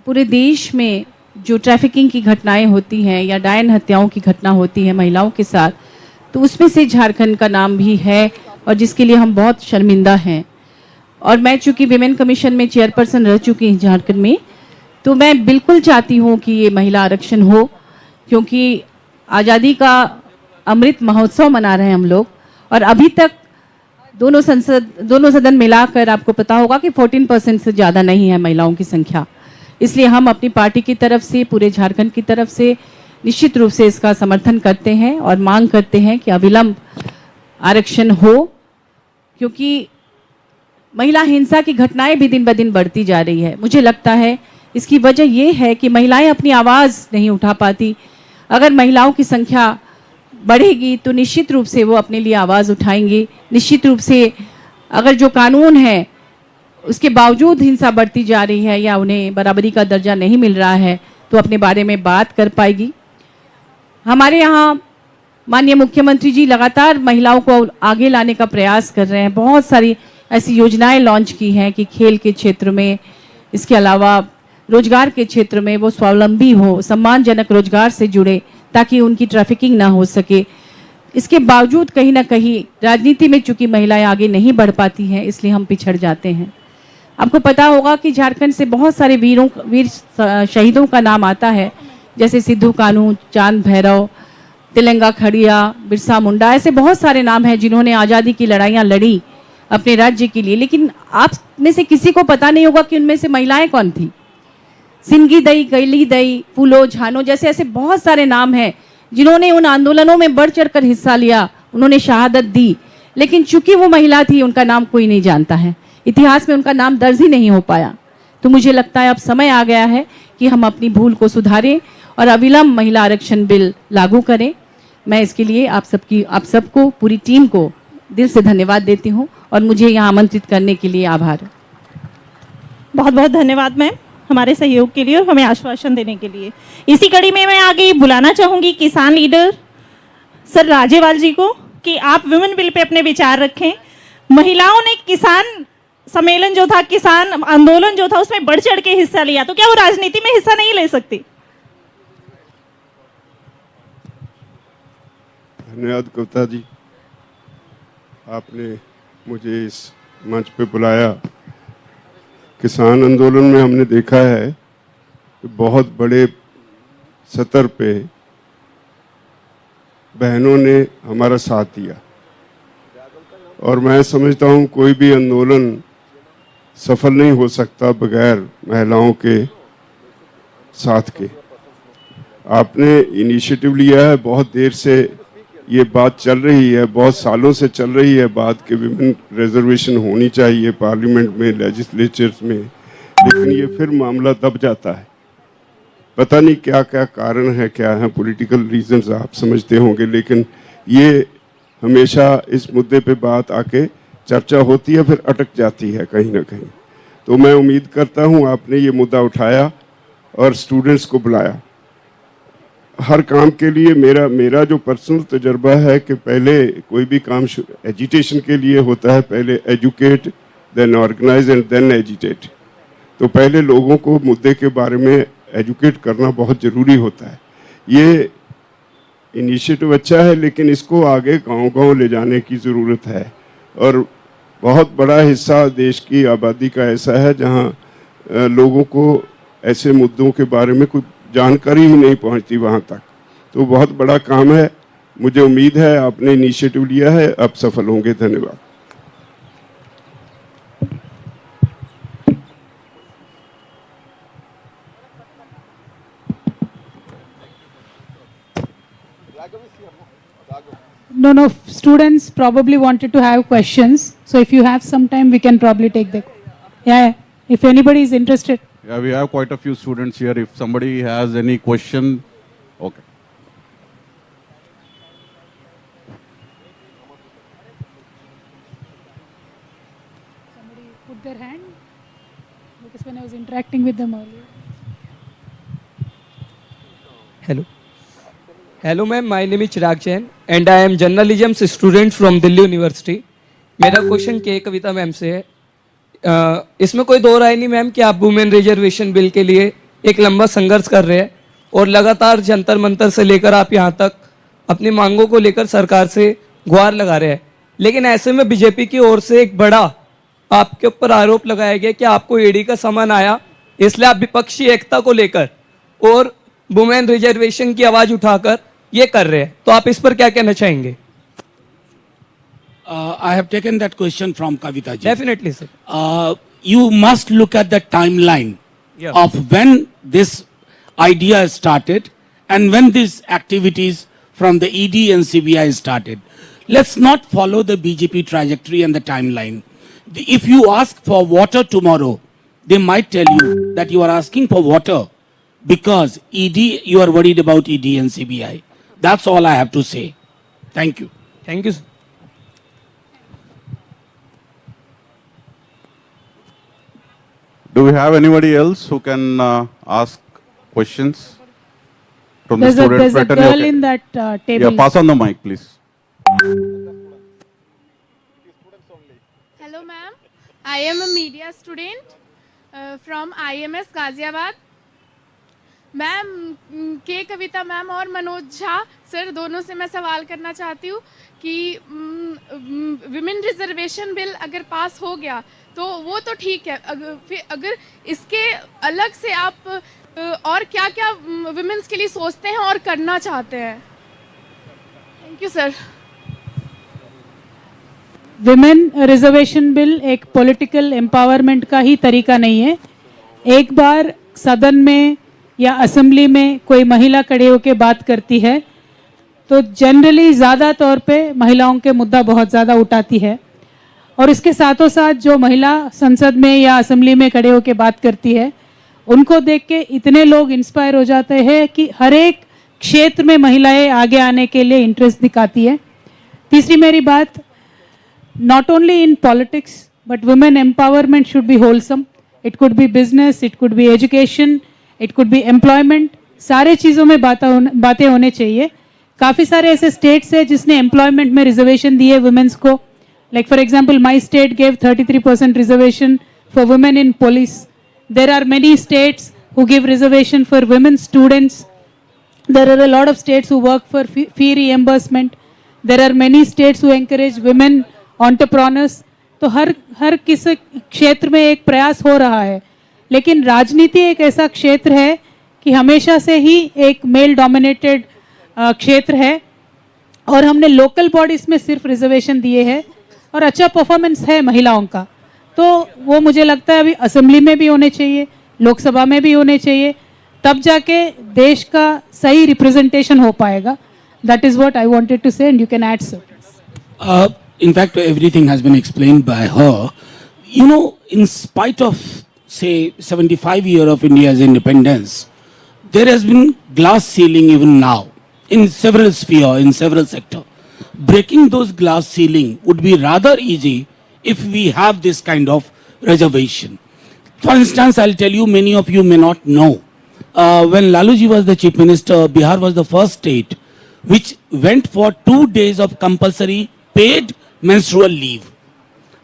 पूरे देश में जो ट्रैफिकिंग की घटनाएं होती हैं या डायन हत्याओं की घटना होती है महिलाओं के साथ, तो उसमें से झारखंड का नाम भी है और जिसके लिए हम बहुत शर्मिंदा हैं। और मैं चूंकि विमेन कमीशन में चेयरपर्सन रह चुकी हूँ झारखंड में, तो मैं बिल्कुल चाहती हूँ कि ये महिला आरक्षण हो, क्योंकि आज़ादी का अमृत महोत्सव मना रहे हैं हम लोग। और अभी तक दोनों सदन मिलाकर आपको पता होगा कि 14% से ज़्यादा नहीं है महिलाओं की संख्या। इसलिए हम अपनी पार्टी की तरफ से, पूरे झारखंड की तरफ से निश्चित रूप से इसका समर्थन करते हैं और मांग करते हैं कि अविलंब आरक्षण हो, क्योंकि महिला हिंसा की घटनाएं भी दिन ब दिन बढ़ती जा रही है। मुझे लगता है इसकी वजह ये है कि महिलाएं अपनी आवाज़ नहीं उठा पाती। अगर महिलाओं की संख्या बढ़ेगी तो निश्चित रूप से वो अपने लिए आवाज़ उठाएंगी। निश्चित रूप से अगर जो कानून है उसके बावजूद हिंसा बढ़ती जा रही है या उन्हें बराबरी का दर्जा नहीं मिल रहा है, तो अपने बारे में बात कर पाएगी। हमारे यहाँ माननीय मुख्यमंत्री जी लगातार महिलाओं को आगे लाने का प्रयास कर रहे हैं। बहुत सारी ऐसी योजनाएं लॉन्च की हैं कि खेल के क्षेत्र में, इसके अलावा रोजगार के क्षेत्र में वो स्वावलंबी हो, सम्मानजनक रोजगार से जुड़े, ताकि उनकी ट्रैफिकिंग ना हो सके। इसके बावजूद कहीं ना कहीं राजनीति में चूंकि महिलाएं आगे नहीं बढ़ पाती हैं, इसलिए हम पिछड़ जाते हैं। आपको पता होगा कि झारखंड से बहुत सारे वीर शहीदों का नाम आता है, जैसे सिद्धू कान्हू, चांद भैरव, तिलंगा खड़िया, बिरसा मुंडा, ऐसे बहुत सारे नाम हैं जिन्होंने आज़ादी की लड़ाइयाँ लड़ी अपने राज्य के लिए। लेकिन आप में से किसी को पता नहीं होगा कि उनमें से महिलाएं कौन थी। सिंगी दई, कैली दई, फूलो झानो जैसे ऐसे बहुत सारे नाम हैं जिन्होंने उन आंदोलनों में बढ़ चढ़कर हिस्सा लिया, उन्होंने शहादत दी, लेकिन चूंकि वो महिला थी उनका नाम कोई नहीं जानता है, इतिहास में उनका नाम दर्ज ही नहीं हो पाया। तो मुझे लगता है अब समय आ गया है कि हम अपनी भूल को सुधारें और अविलंब महिला आरक्षण बिल लागू करें। मैं इसके लिए आप सबको, पूरी टीम को दिल से धन्यवाद देती हूँ और मुझे यहाँ आमंत्रित करने के लिए आभार। बहुत बहुत धन्यवाद मैम हमारे सहयोग के लिए और हमें आश्वासन देने के लिए। इसी कड़ी में मैं आगे बुलाना चाहूंगी किसान लीडर सर राजेवाल जी को कि आप विमेन बिल पे अपने विचार रखें। महिलाओं ने किसान सम्मेलन जो था, किसान आंदोलन जो था, उसमें बढ़ चढ़ के हिस्सा लिया, तो क्या वो राजनीति में हिस्सा नहीं ले सकती? धन्यवाद कविता जी, आपने मुझे इस मंच पे बुलाया। किसान आंदोलन में हमने देखा है कि बहुत बड़े स्तर पे बहनों ने हमारा साथ दिया और मैं समझता हूँ कोई भी आंदोलन सफल नहीं हो सकता बगैर महिलाओं के साथ के। आपने इनिशिएटिव लिया है, बहुत देर से ये बात चल रही है, बहुत सालों से चल रही है बात कि विमेन रिजर्वेशन होनी चाहिए पार्लियामेंट में, लेजिस्लेचर्स में, लेकिन ये फिर मामला दब जाता है। पता नहीं क्या क्या कारण है, क्या है पॉलिटिकल रीजंस आप समझते होंगे, लेकिन ये हमेशा इस मुद्दे पे बात आके चर्चा होती है, फिर अटक जाती है कहीं ना कहीं। तो मैं उम्मीद करता हूँ आपने ये मुद्दा उठाया और स्टूडेंट्स को बुलाया। हर काम के लिए मेरा जो पर्सनल तजर्बा है कि पहले कोई भी काम एजुटेशन के लिए होता है, पहले educate, then organise and then agitate. तो पहले लोगों को मुद्दे के बारे में एजुकेट करना बहुत ज़रूरी होता है। ये इनिशिएटिव अच्छा है, लेकिन इसको आगे गांव-गांव ले जाने की ज़रूरत है। और बहुत बड़ा हिस्सा देश की आबादी का ऐसा है जहां लोगों को ऐसे मुद्दों के बारे में कोई जानकारी ही नहीं पहुंचती वहां तक। तो बहुत बड़ा काम है। मुझे उम्मीद है आपने इनिशिएटिव लिया है, आप सफल होंगे। धन्यवाद। No, students probably wanted to have questions. So if you have some time, we can probably take the. Yeah. If anybody is interested. Yeah, we have quite a few students here. If somebody has any question, okay. Somebody put their hand because when I was interacting with them earlier. Hello ma'am, my name is Chirag Jain and I am journalism student from Delhi University. मेरा question के कविता ma'am से है। इसमें कोई दो राय नहीं ma'am कि आप वुमेन रिजर्वेशन बिल के लिए एक लंबा संघर्ष कर रहे हैं और लगातार जंतर मंतर से लेकर आप यहाँ तक अपनी मांगों को लेकर सरकार से गुहार लगा रहे हैं। लेकिन ऐसे में बीजेपी की ओर से एक बड़ा आपके ऊपर आरोप लगाया गया कि आपको ईडी का समन आया, इसलिए आप विपक्षी एकता को लेकर और वुमेन रिजर्वेशन की आवाज उठाकर ये कर रहे हैं। तो आप इस पर क्या कहना चाहेंगे? I have taken that question from Kavitha ji. Definitely, sir. You must look at the timeline of when this idea started and when these activities from the ED and CBI started. Let's not follow the BJP trajectory and the timeline. If you ask for water tomorrow, they might tell you that you are asking for water because you are worried about ED and CBI. That's all I have to say. Thank you. Thank you, sir. Do we have anybody else who can ask questions from the student There's a fraternity? girl in that table. Yeah, pass on the mic, please. Hello, ma'am. I am a media student from IMS Ghaziabad. Ma'am के कविता ma'am और Manoj Jha sir दोनों से मैं सवाल करना चाहती हूँ कि विमेन रिजर्वेशन बिल अगर पास हो गया तो वो तो ठीक है, फिर अगर इसके अलग से आप और क्या क्या विमेन्स के लिए सोचते हैं और करना चाहते हैं? Thank you sir. Women reservation bill एक पॉलिटिकल एम्पावरमेंट का ही तरीका नहीं है। एक बार सदन में या असेंबली में कोई महिला खड़े होकर बात करती है तो जनरली ज़्यादा तौर पे महिलाओं के मुद्दा बहुत ज़्यादा उठाती है, और इसके साथों साथ जो महिला संसद में या असेंबली में खड़े होकर बात करती है उनको देख के इतने लोग इंस्पायर हो जाते हैं कि हर एक क्षेत्र में महिलाएं आगे आने के लिए इंटरेस्ट दिखाती है। तीसरी मेरी बात, not only in politics but women empowerment should be wholesome. It could be business, it could be education, it could be employment, सारे चीज़ों में बातें होने चाहिए। काफ़ी सारे ऐसे स्टेट्स है जिसने एम्प्लॉयमेंट में रिजर्वेशन दिए वुमेन्स को। Like for example my state gave 33% reservation for women in police. There are many states who give reservation for women students. There are a lot of states who work for fee reimbursement. There are many states who encourage women entrepreneurs. तो हर किस क्षेत्र में एक प्रयास हो रहा है, लेकिन राजनीति एक ऐसा क्षेत्र है कि हमेशा से ही एक मेल डोमिनेटेड क्षेत्र है, और हमने लोकल बॉडीज में सिर्फ रिजर्वेशन दिए हैं और अच्छा परफॉर्मेंस है महिलाओं का। तो वो मुझे लगता है अभी असेंबली में भी होने चाहिए, लोकसभा में भी होने चाहिए, तब जाके देश का सही रिप्रेजेंटेशन हो पाएगा। That is what I wanted to say and you can add sir. In fact, everything has been explained by her. You know, in spite of, say, 75 years of India's independence, there has been glass ceiling even now in several sphere, in several sector. Breaking those glass ceiling would be rather easy if we have this kind of reservation. For instance, I'll tell you, many of you may not know. When Laluji was the Chief Minister, Bihar was the first state which went for 2 days of compulsory paid menstrual leave.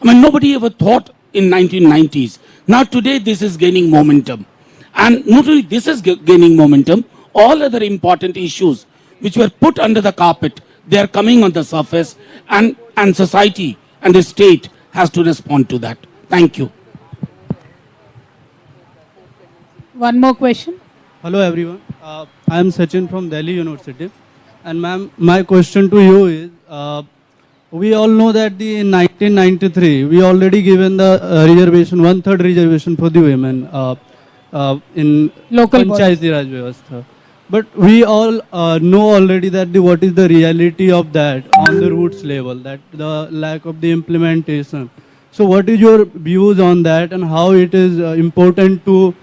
I mean, nobody ever thought in 1990s. Now today this is gaining momentum. And not only this is gaining momentum, all other important issues which were put under the carpet, they are coming on the surface, and society and the state has to respond to that. Thank you. One more question. Hello everyone. I am Sachin from Delhi University. And ma'am, my question to you is, we all know that in 1993, we already given the reservation, 1/3 reservation for the women in Local Panchayati Raj Vyavastha. But we all know already that what is the reality of that on the roots level, that the lack of the implementation. So what is your views on that, and how it is important to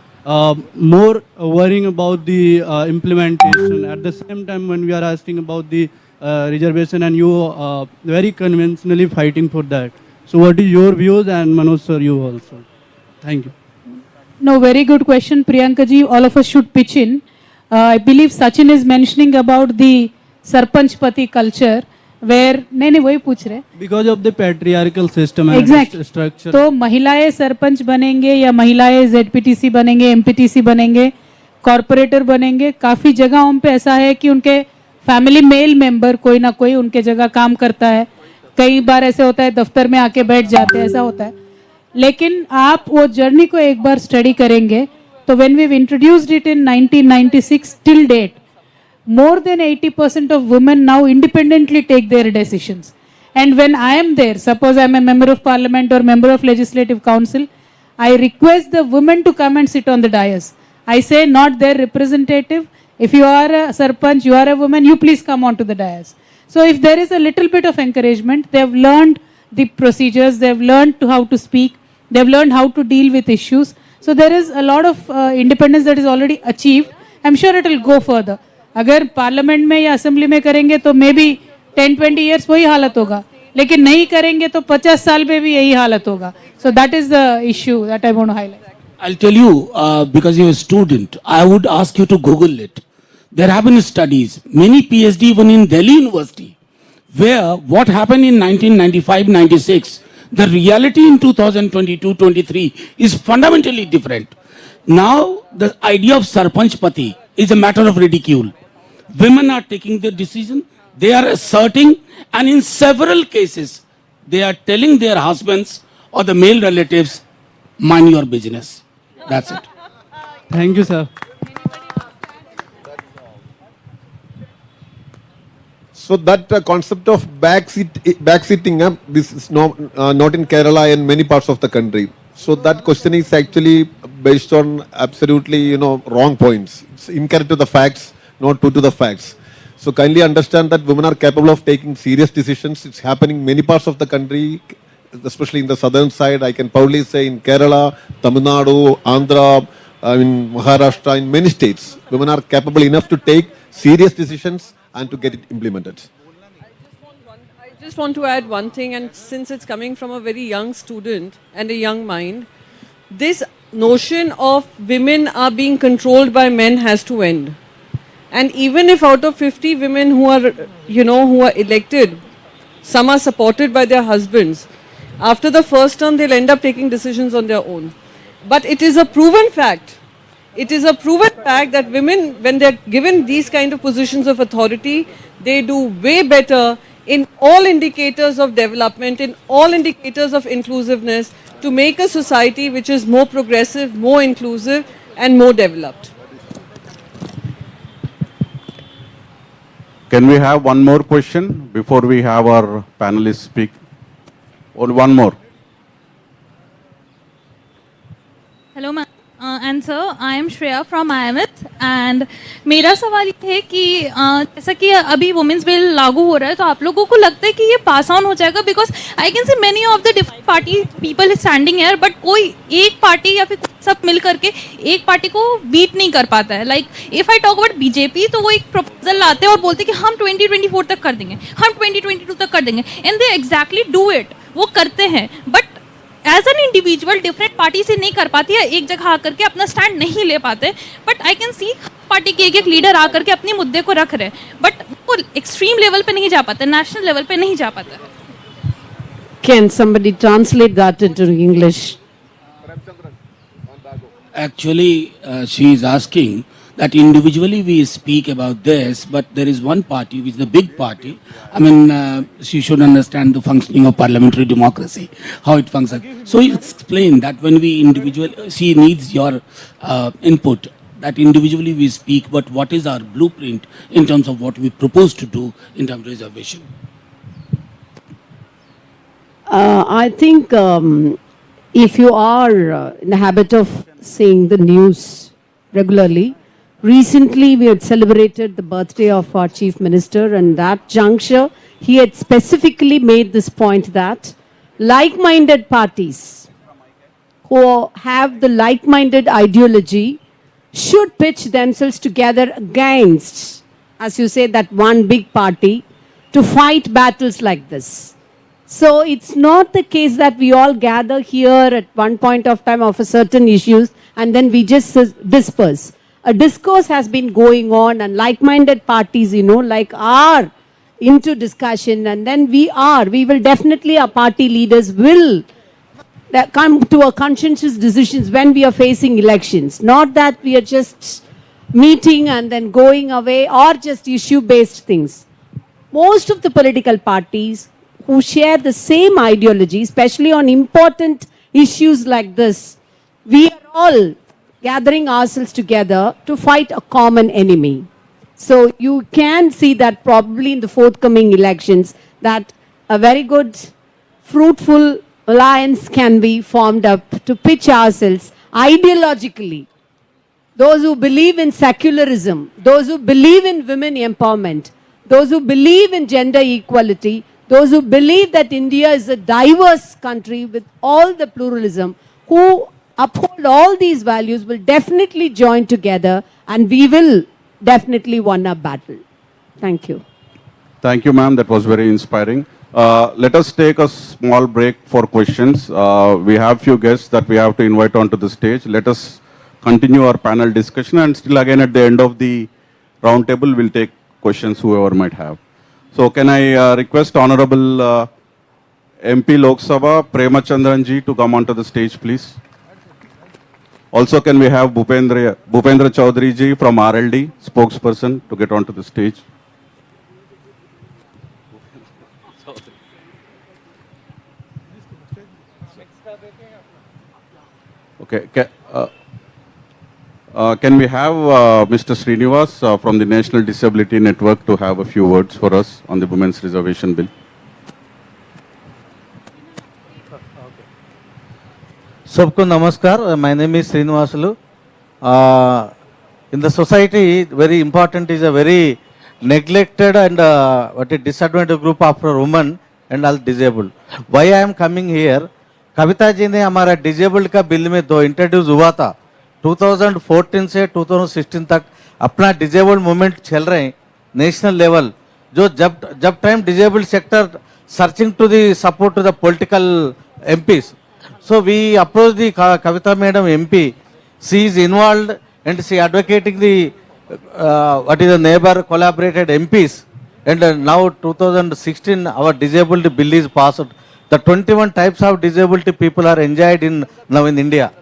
more worrying about the implementation at the same time when we are asking about the reservation, and you very conventionally fighting for that. So what is your views, and Manoj sir, you also. Thank you. No, very good question, Priyanka ji. All of us should pitch in. I believe Sachin is mentioning about the Sarpanchpati culture, where नहीं वही पूछ रहे. Because of the patriarchal system and Exactly. structure. तो महिलाएं सरपंच बनेंगे या महिलाएं ZPTC बनेंगे, MPTC बनेंगे, कॉर्पोरेटर बनेंगे. काफी जगहों पे ऐसा है कि उनके फैमिली मेल मेंबर कोई ना कोई उनके जगह काम करता है. कई बार ऐसे होता है दफ्तर में आके बैठ जाते हैं, ऐसा होता है. लेकिन आप वो जर्नी को एक बार स्टडी करेंगे तो when we've introduced it in 1996 till date, more than 80% of women now independently take their decisions. And when I am there, suppose I am a member of parliament or member of legislative council, I request the women to come and sit on the dais. I say, not their representative. If you are a sarpanch, you are a woman, you please come on to the dais. So if there is a little bit of encouragement, they have learned the procedures, they have learned how to speak, they have learned how to deal with issues. So there is a lot of independence that is already achieved. I'm sure it will go further. अगर parliament में या assembly में करेंगे तो may be 10-20 years वही हालत होगा, लेकिन नहीं करेंगे तो 50 साल में भी यही हालत होगा. So that is the issue that I want to highlight. I'll tell you, because you're a student, I would ask you to Google it. There have been studies, many PhD even in Delhi University, where what happened in 1995-96, the reality in 2022-23 is fundamentally different. Now, the idea of Sarpanchpati is a matter of ridicule. Women are taking the decision, they are asserting, and in several cases, they are telling their husbands or the male relatives, mind your business. That's it. Thank you, sir. So that concept of backseating, this is not in Kerala and many parts of the country. So that question is actually based on absolutely wrong points. It's incorrect to the facts, not true to the facts. So kindly understand that women are capable of taking serious decisions. It's happening in many parts of the country, especially in the southern side. I can proudly say in Kerala, Tamil Nadu, Andhra, in Maharashtra, in many states, women are capable enough to take serious decisions and to get it implemented. I just want to add one thing, and since it's coming from a very young student and a young mind, this notion of women are being controlled by men has to end. And even if out of 50 women who are, who are elected, some are supported by their husbands, after the first term they'll end up taking decisions on their own. But it is a proven fact. It is a proven fact that women, when they're given these kind of positions of authority, they do way better in all indicators of development, in all indicators of inclusiveness, to make a society which is more progressive, more inclusive, and more developed. Can we have one more question before we have our panelists speak? Or one more. Hello, ma'am. and sir, I am Shreya from IMS and मेरा सवाल ये है कि जैसा कि अभी women's bill लागू हो रहा है तो आप लोगों को लगता है कि ये पास ऑन हो जाएगा because I can see many of the different party people standing here but कोई एक पार्टी या फिर सब मिल करके एक पार्टी को बीट नहीं कर पाता है like if I talk about BJP तो वो एक प्रपोजल लाते हैं और बोलते हैं कि हम 2024 तक कर देंगे हम 2022 तक कर देंगे and they exactly do it वो करते हैं but as an individual different party से नहीं कर पाती है एक जगह आकर के अपना स्टैंड नहीं ले पाते but I can see party के एक लीडर आकर के अपने मुद्दे को रख रहे बट वो एक्सट्रीम लेवल पे नहीं जा पाते नेशनल लेवल पे नहीं जा पाता Can somebody translate that into English? Actually, she is asking that individually we speak about this, but there is one party which is the big party. I mean, she should understand the functioning of parliamentary democracy, how it functions. So you explain that when we she needs your input, that individually we speak, but what is our blueprint in terms of what we propose to do in terms of reservation? I think if you are in the habit of seeing the news regularly, recently we had celebrated the birthday of our Chief Minister, and that juncture he had specifically made this point that like-minded parties who have the like-minded ideology should pitch themselves together against, as you say, that one big party to fight battles like this. So it's not the case that we all gather here at one point of time of a certain issues and then we just disperse. A discourse has been going on and like-minded parties, like are into discussion and then we will definitely, our party leaders will come to a consensus decisions when we are facing elections. Not that we are just meeting and then going away or just issue-based things. Most of the political parties who share the same ideology, especially on important issues like this, we are all gathering ourselves together to fight a common enemy. So you can see that probably in the forthcoming elections that a very good, fruitful alliance can be formed up to pitch ourselves ideologically. Those who believe in secularism, those who believe in women empowerment, those who believe in gender equality, those who believe that India is a diverse country with all the pluralism, who uphold all these values will definitely join together and we will definitely win our battle. Thank you. Thank you, ma'am. That was very inspiring. Let us take a small break for questions. We have few guests that we have to invite onto the stage. Let us continue our panel discussion and still again at the end of the round table, we'll take questions whoever might have. So can I request Honorable MP Lok Sabha Premachandran ji to come onto the stage, please? Also, can we have Bhupendra Chaudhary ji from RLD, spokesperson, to get onto the stage? Okay. Can we have Mr. Srinivas from the National Disability Network to have a few words for us on the Women's Reservation Bill? Sabko namaskar. My name is Srinivasulu. In the society, very important is a very neglected and what a disadvantaged group of women and all disabled. Why I am coming here? Kavita ji ने हमारा disabled का bill में दो introduce हुआ था 2014 से 2016 तक अपना डिजेबल्ड मूवमेंट चल रहे हैं नेशनल लेवल जो जब time disabled sector searching to the support to the political MPs so we approach the Kavita madam MP she is involved and she advocating the what is the neighbour collaborated MPs and now 2016 our disabled bill is passed. The 21 types of disability people are enjoyed now in India.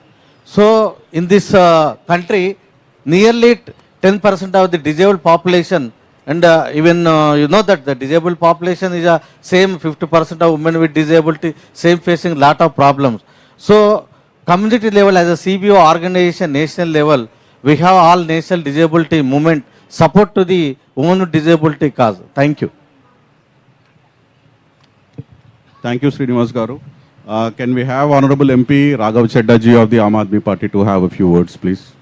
So in this country, nearly 10% of the disabled population, and even you know that the disabled population is same 50% of women with disability, same facing lot of problems. So community level as a CBO organization, national level, we have all national disability movement support to the women with disability cause. Thank you. Thank you, Srinivas Garu. Can we have Honorable MP Raghav Chedda ji of the Aam Aadmi Party to have a few words, please?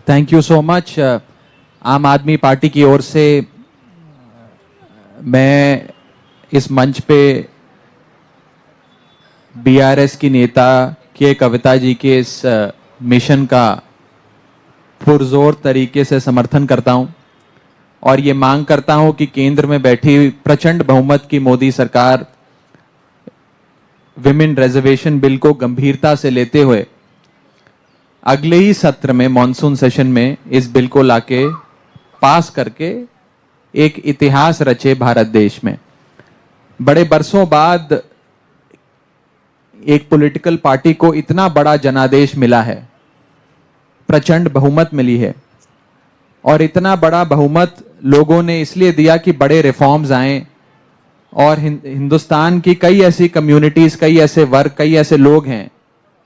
Thank you so much. आम आदमी party की ओर से मैं इस मंच पे BRS की नेता के कविता जी के इस मिशन का पुरजोर तरीके से समर्थन करता हूं और ये मांग करता हूं कि केंद्र में बैठी प्रचंड बहुमत की मोदी सरकार विमेन रिजर्वेशन बिल को गंभीरता से लेते हुए अगले ही सत्र में मॉनसून सेशन में इस बिल को लाके पास करके एक इतिहास रचे भारत देश में। बड़े बरसों बाद एक पॉलिटिकल पार्टी को इतना बड़ा जनादेश मिला है, प्रचंड बहुमत मिली है और इतना बड़ा बहुमत लोगों ने इसलिए दिया कि बड़े रिफॉर्म्स आए और हिंदुस्तान की कई ऐसी कम्युनिटीज, कई ऐसे वर्ग, कई ऐसे लोग हैं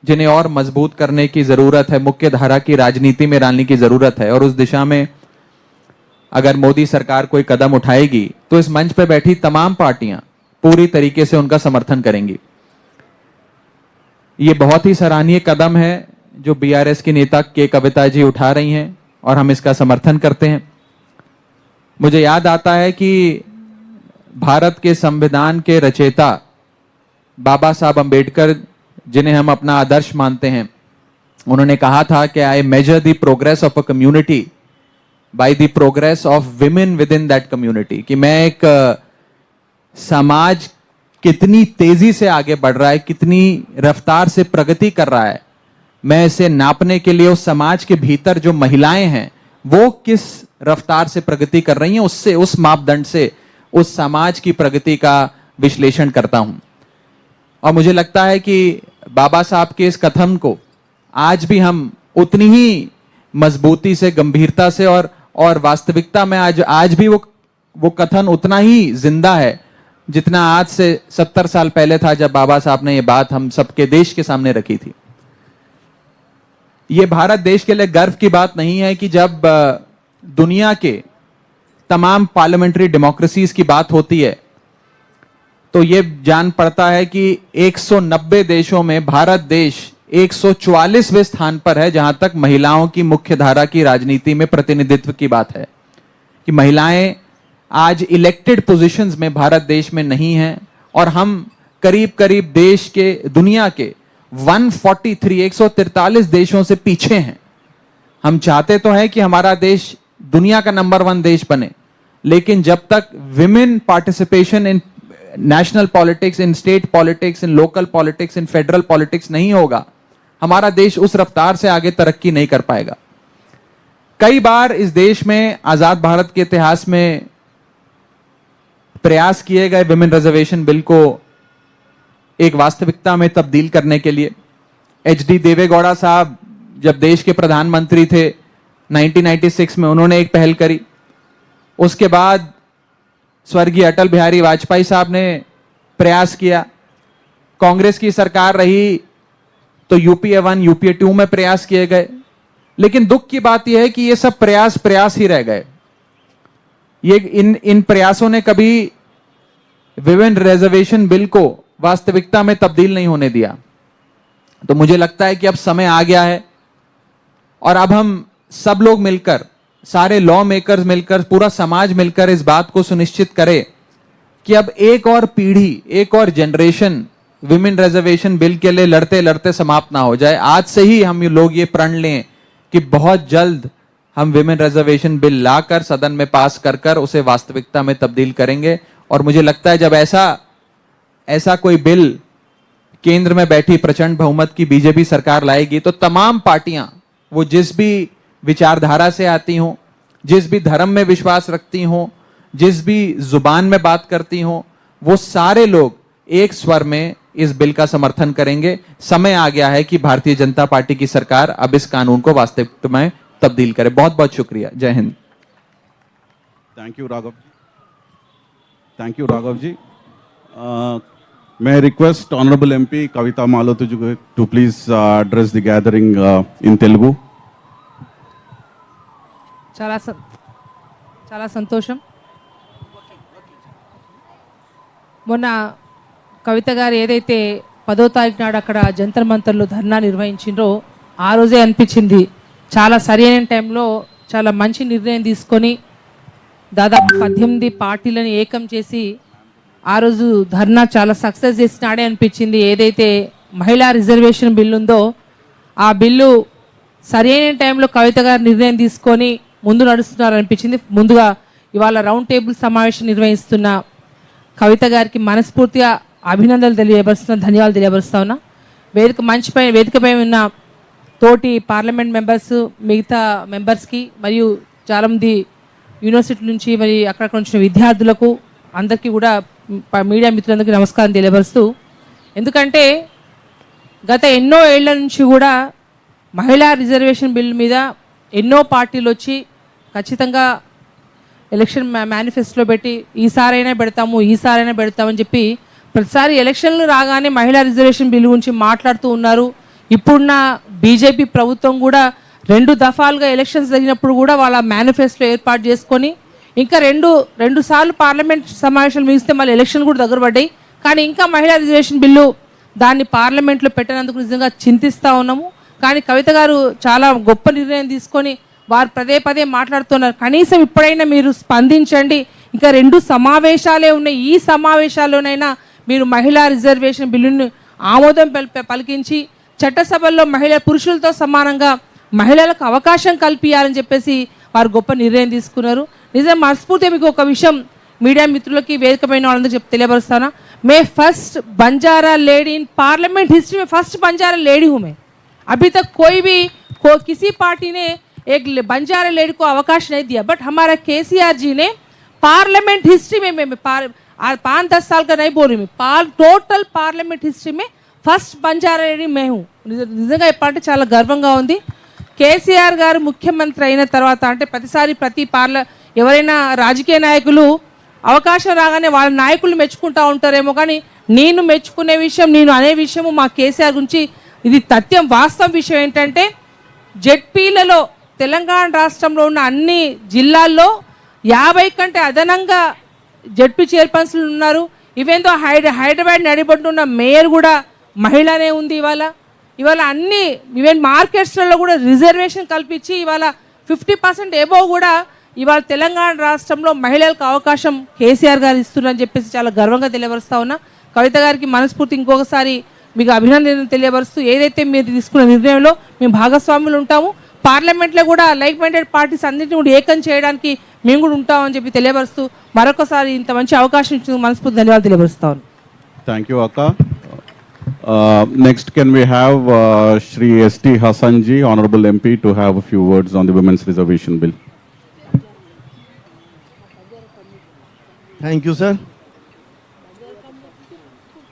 जिन्हें और मजबूत करने की जरूरत है, मुख्य धारा की राजनीति में डालने की जरूरत है। और उस दिशा में अगर मोदी सरकार कोई कदम उठाएगी तो इस मंच पे बैठी तमाम पार्टियां पूरी तरीके से उनका समर्थन करेंगी। ये बहुत ही सराहनीय कदम है जो बीआरएस की नेता के कविता जी उठा रही हैं और हम इसका समर्थन करते हैं। मुझे याद आता है कि भारत के संविधान के रचयिता बाबा साहब अंबेडकर, जिन्हें हम अपना आदर्श मानते हैं, उन्होंने कहा था कि I measure the progress of a community by the progress of women within that community, कि मैं एक समाज कितनी तेजी से आगे बढ़ रहा है, कितनी रफ्तार से प्रगति कर रहा है, मैं इसे नापने के लिए उस समाज के भीतर जो महिलाएं हैं वो किस रफ्तार से प्रगति कर रही हैं, उससे, उस मापदंड से उस समाज की प्रगति का विश्लेषण करता हूं। और मुझे लगता है कि बाबा साहब के इस कथन को आज भी हम उतनी ही मजबूती से, गंभीरता से और वास्तविकता में आज भी वो कथन उतना ही जिंदा है जितना आज से 70 साल पहले था जब बाबा साहब ने ये बात हम सबके देश के सामने रखी थी। ये भारत देश के लिए गर्व की बात नहीं है कि जब दुनिया के तमाम पार्लियामेंट्री डेमोक्रेसीज की बात होती है तो ये जान पड़ता है कि 190 देशों में भारत देश 144वें स्थान पर है जहां तक महिलाओं की मुख्य धारा की राजनीति में प्रतिनिधित्व की बात है, कि महिलाएं आज इलेक्टेड पोजीशंस में भारत देश में नहीं हैं और हम करीब करीब देश के, दुनिया के 143 देशों से पीछे हैं। हम चाहते तो हैं कि हमारा देश दुनिया का नंबर 1 देश बने, लेकिन जब तक women participation in national politics, in state politics, in local politics, in federal politics नहीं होगा, हमारा देश उस रफ्तार से आगे तरक्की नहीं कर पाएगा। कई बार इस देश में आजाद भारत के इतिहास में प्रयास किए गए विमेन रिजर्वेशन बिल को एक वास्तविकता में तब्दील करने के लिए। HD देवेगौड़ा साहब जब देश के प्रधानमंत्री थे 1996 में, उन्होंने एक पहल करी। उसके बाद स्वर्गीय अटल बिहारी वाजपेयी साहब ने प्रयास किया। कांग्रेस की सरकार रही तो यूपीए 1, यूपीए 2 में प्रयास किए गए, लेकिन दुख की बात यह है कि ये सब प्रयास ही रह गए। ये इन प्रयासों ने कभी विमेन रिजर्वेशन बिल को वास्तविकता में तब्दील नहीं होने दिया। तो मुझे लगता है कि अब समय आ गया है और अब हम सब लोग मिलकर, सारे लॉ मेकर्स मिलकर, पूरा समाज मिलकर इस बात को सुनिश्चित करे कि अब एक और पीढ़ी, एक और जनरेशन विमेन रिजर्वेशन बिल के लिए लड़ते लड़ते समाप्त ना हो जाए। आज से ही हम लोग ये प्रण लें कि बहुत जल्द हम विमेन रिजर्वेशन बिल लाकर सदन में पास कर कर उसे वास्तविकता में तब्दील करेंगे। और मुझे लगता है जब ऐसा कोई बिल केंद्र में बैठी प्रचंड बहुमत की बीजेपी सरकार लाएगी तो तमाम पार्टियां, वो जिस भी विचारधारा से आती हों, जिस भी धर्म में विश्वास रखती हों, जिस भी जुबान में बात करती हों, वो सारे लोग एक स्वर में इस बिल का समर्थन करेंगे। समय आ गया है कि भारतीय जनता पार्टी की सरकार अब इस कानून को वास्तविकता में तब्दील करे। बहुत बहुत शुक्रिया। जय हिंद। Thank you Raghav. Thank you Raghav ji. May I request Honorable MP Kavitha to please address the gathering in Telugu. చాలా సంతోషం. మొన్న కవిత గారు ఏదైతే 10వ తారీఖు నాడు అక్కడ జంతర్ మంతర్లో ధర్నా నిర్వహించిండ్రో ఆ రోజే అనిపించింది చాలా సరైన టైంలో చాలా మంచి నిర్ణయం తీసుకొని దాదాపు 18 పార్టీలను ఏకం చేసి ఆ రోజు ధర్నా చాలా సక్సెస్ చేసినాడే అనిపించింది. ఏదైతే మహిళా రిజర్వేషన్ బిల్లు ఉందో ఆ బిల్లు సరైన టైంలో కవిత గారు నిర్ణయం తీసుకొని ముందు నడుస్తున్నారు అనిపించింది. ముందుగా ఇవాళ రౌండ్ టేబుల్ సమావేశం నిర్వహిస్తున్న కవిత గారికి మనస్ఫూర్తిగా అభినందనలు తెలియపరుస్తున్నా, ధన్యవాదాలు తెలియపరుస్తా ఉన్నా. వేదికపై ఉన్న తోటి పార్లమెంట్ మెంబర్స్, మిగతా మెంబర్స్కి మరియు చాలామంది యూనివర్సిటీ నుంచి మరి అక్కడక్కడ వచ్చిన విద్యార్థులకు అందరికీ కూడా మీడియా మిత్రులందరికీ నమస్కారం తెలియపరుస్తూ, ఎందుకంటే గత ఎన్నో ఏళ్ల నుంచి కూడా మహిళా రిజర్వేషన్ బిల్ మీద ఎన్నో పార్టీలు వచ్చి ఖచ్చితంగా ఎలక్షన్ మేనిఫెస్టోలో పెట్టి ఈసారైనా పెడతామని చెప్పి ప్రతిసారి ఎలక్షన్లు రాగానే మహిళా రిజర్వేషన్ బిల్ గురించి మాట్లాడుతూ ఉన్నారు. ఇప్పుడున్న బీజేపీ ప్రభుత్వం కూడా 2 దఫాలుగా ఎలక్షన్స్ జరిగినప్పుడు కూడా వాళ్ళ మేనిఫెస్టో ఏర్పాటు చేసుకొని ఇంకా రెండు సార్లు పార్లమెంట్ సమావేశాలు ముగిస్తే మళ్ళీ ఎలక్షన్ కూడా దగ్గర పడ్డాయి. కానీ ఇంకా మహిళా రిజర్వేషన్ బిల్లు దాన్ని పార్లమెంట్లో పెట్టినందుకు నిజంగా చింతిస్తూ ఉన్నాము. కానీ కవిత గారు చాలా గొప్ప నిర్ణయం తీసుకొని వారు పదే మాట్లాడుతున్నారు. కనీసం ఇప్పుడైనా మీరు స్పందించండి. ఇంకా 2 సమావేశాలే ఉన్నాయి. ఈ సమావేశాల్లోనైనా మీరు మహిళా రిజర్వేషన్ బిల్లును ఆమోదం పలికించి చట్టసభల్లో పురుషులతో సమానంగా మహిళలకు అవకాశం కల్పించాలని చెప్పేసి వారు గొప్ప నిర్ణయం తీసుకున్నారు. నిజం మనస్ఫూర్తిగా మీకు ఒక విషయం మీడియా మిత్రులకి వేదికమైన వాళ్ళందరూ తెలియపరుస్తానా, मैं first Banjara lady in parliament history में फर्स्ट बंजारा लेडी हूँ मैं. अभी तक किसी पार्टी ने एक बंजारा लेडी को अवकाश नहीं दिया, बट हमारा केसीआर जी ने पार्लियामेंट हिस्ट्री में 5-10 साल का नहीं बोल रही मैं, टोटल पार्लियामेंट हिस्ट्री में first Banjara lady May who. నిజంగా చెప్పాలంటే చాలా గర్వంగా ఉంది. కేసీఆర్ గారు ముఖ్యమంత్రి అయిన తర్వాత అంటే ప్రతిసారి ఎవరైనా రాజకీయ నాయకులు అవకాశం రాగానే వాళ్ళ నాయకులు మెచ్చుకుంటూ ఉంటారేమో, కానీ నేను మెచ్చుకునే విషయం, నేను అనే విషయము మా కేసీఆర్ గురించి ఇది వాస్తవం విషయం ఏంటంటే జెడ్పీలలో తెలంగాణ రాష్ట్రంలో ఉన్న అన్ని జిల్లాల్లో 50 కంటే అదనంగా జెడ్పీ చైర్పర్సన్లు ఉన్నారు. ఇవేందో హైదరాబాద్ నడిబొట్టున్న మేయర్ కూడా మహిళనే ఉంది. ఇవాళ అన్ని ఈవెన్ మార్కెట్స్లలో కూడా రిజర్వేషన్ కల్పించి ఇవాళ 50% ఎబోవ్ కూడా ఇవాళ తెలంగాణ రాష్ట్రంలో మహిళలకు అవకాశం కేసీఆర్ గారు ఇస్తున్నారని చెప్పేసి చాలా గర్వంగా తెలియపరుస్తా ఉన్నా. కవిత గారికి మనస్ఫూర్తి ఇంకొకసారి మీకు అభినందనలు తెలియపరుస్తూ, ఏదైతే మీరు తీసుకున్న నిర్ణయంలో మేము భాగస్వాములు ఉంటాము, పార్లమెంట్లో కూడా లైక్ మైండెడ్ పార్టీస్ అన్నింటినీ కూడా ఏకం చేయడానికి మేము కూడా ఉంటామని చెప్పి తెలియపరుస్తూ మరొకసారి ఇంత మంచి అవకాశం ఇచ్చిన మనస్ఫూర్తి ధన్యవాదాలు తెలియపరుస్తా ఉన్నాను. థ్యాంక్ యూ అక్క. Next, can we have Shri S.T. Hassan ji, Honorable MP, to have a few words on the Women's Reservation Bill. Thank you sir.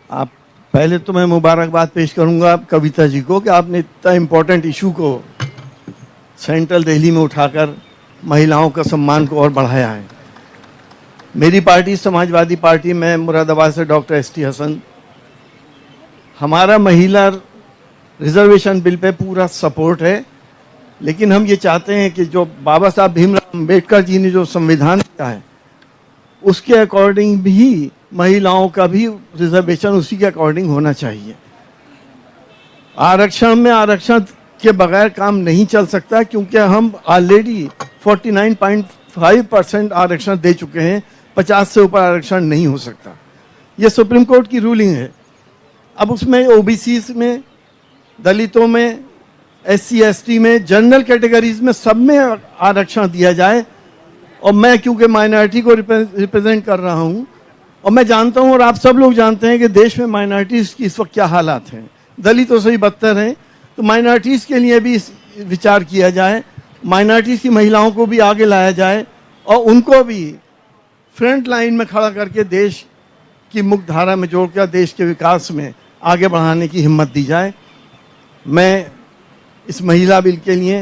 आप पहले तो मैं मुबारकबाद पेश करूंगा कविता जी को कि आपने इतना इम्पोर्टेंट इशू को सेंट्रल दिल्ली में उठाकर महिलाओं का सम्मान को और बढ़ाया है. मेरी पार्टी समाजवादी पार्टी में मुरादाबाद से डॉक्टर S.T. हसन, हमारा महिला रिजर्वेशन बिल पे पूरा सपोर्ट है. लेकिन हम ये चाहते हैं कि जो बाबा साहब भीमराव अम्बेडकर जी ने जो संविधान दिया है उसके अकॉर्डिंग भी महिलाओं का भी रिजर्वेशन उसी के अकॉर्डिंग होना चाहिए. आरक्षण में आरक्षण के बगैर काम नहीं चल सकता, क्योंकि हम ऑलरेडी 49.5% आरक्षण दे चुके हैं. 50 से ऊपर आरक्षण नहीं हो सकता. ये सुप्रीम कोर्ट की रूलिंग है. अब उसमें ओबीसी में, दलितों में, SC ST में, जनरल कैटेगरीज में सब में आरक्षण दिया जाए. और मैं क्योंकि माइनॉरिटी को रिप्रेजेंट कर रहा हूं और मैं जानता हूं और आप सब लोग जानते हैं कि देश में माइनॉरिटीज की इस वक्त क्या हालात हैं, दलितों से भी बदतर हैं. तो माइनॉरिटीज के लिए भी विचार किया जाए, माइनॉरिटीज की महिलाओं को भी आगे लाया जाए और उनको भी फ्रंट लाइन में खड़ा करके देश की मुख्य धारा में जोड़कर देश के विकास में आगे बढ़ाने की हिम्मत दी जाए. मैं इस महिला बिल के लिए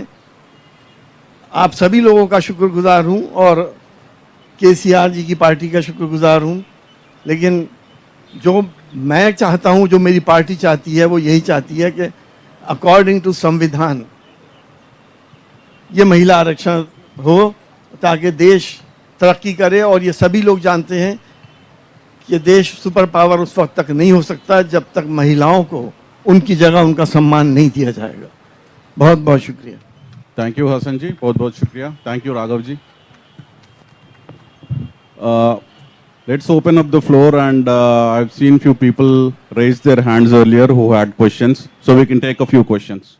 आप सभी लोगों का शुक्रगुजार हूं और केसीआर जी की पार्टी का शुक्रगुजार हूं. लेकिन जो मैं चाहता हूं, जो मेरी पार्टी चाहती है, वो यही चाहती है कि अकॉर्डिंग टू संविधान ये महिला आरक्षण हो ताकि देश तरक्की करे. और ये सभी लोग जानते हैं ये देश सुपर पावर उस वक्त तक नहीं हो सकता जब तक महिलाओं को उनकी जगह उनका सम्मान नहीं दिया जाएगा। बहुत बहुत शुक्रिया। थैंक यू हसन जी, बहुत बहुत शुक्रिया। Thank you Raghav ji. Let's open up the floor, and I've seen few people raise their hands earlier who had questions, so we can take a few questions.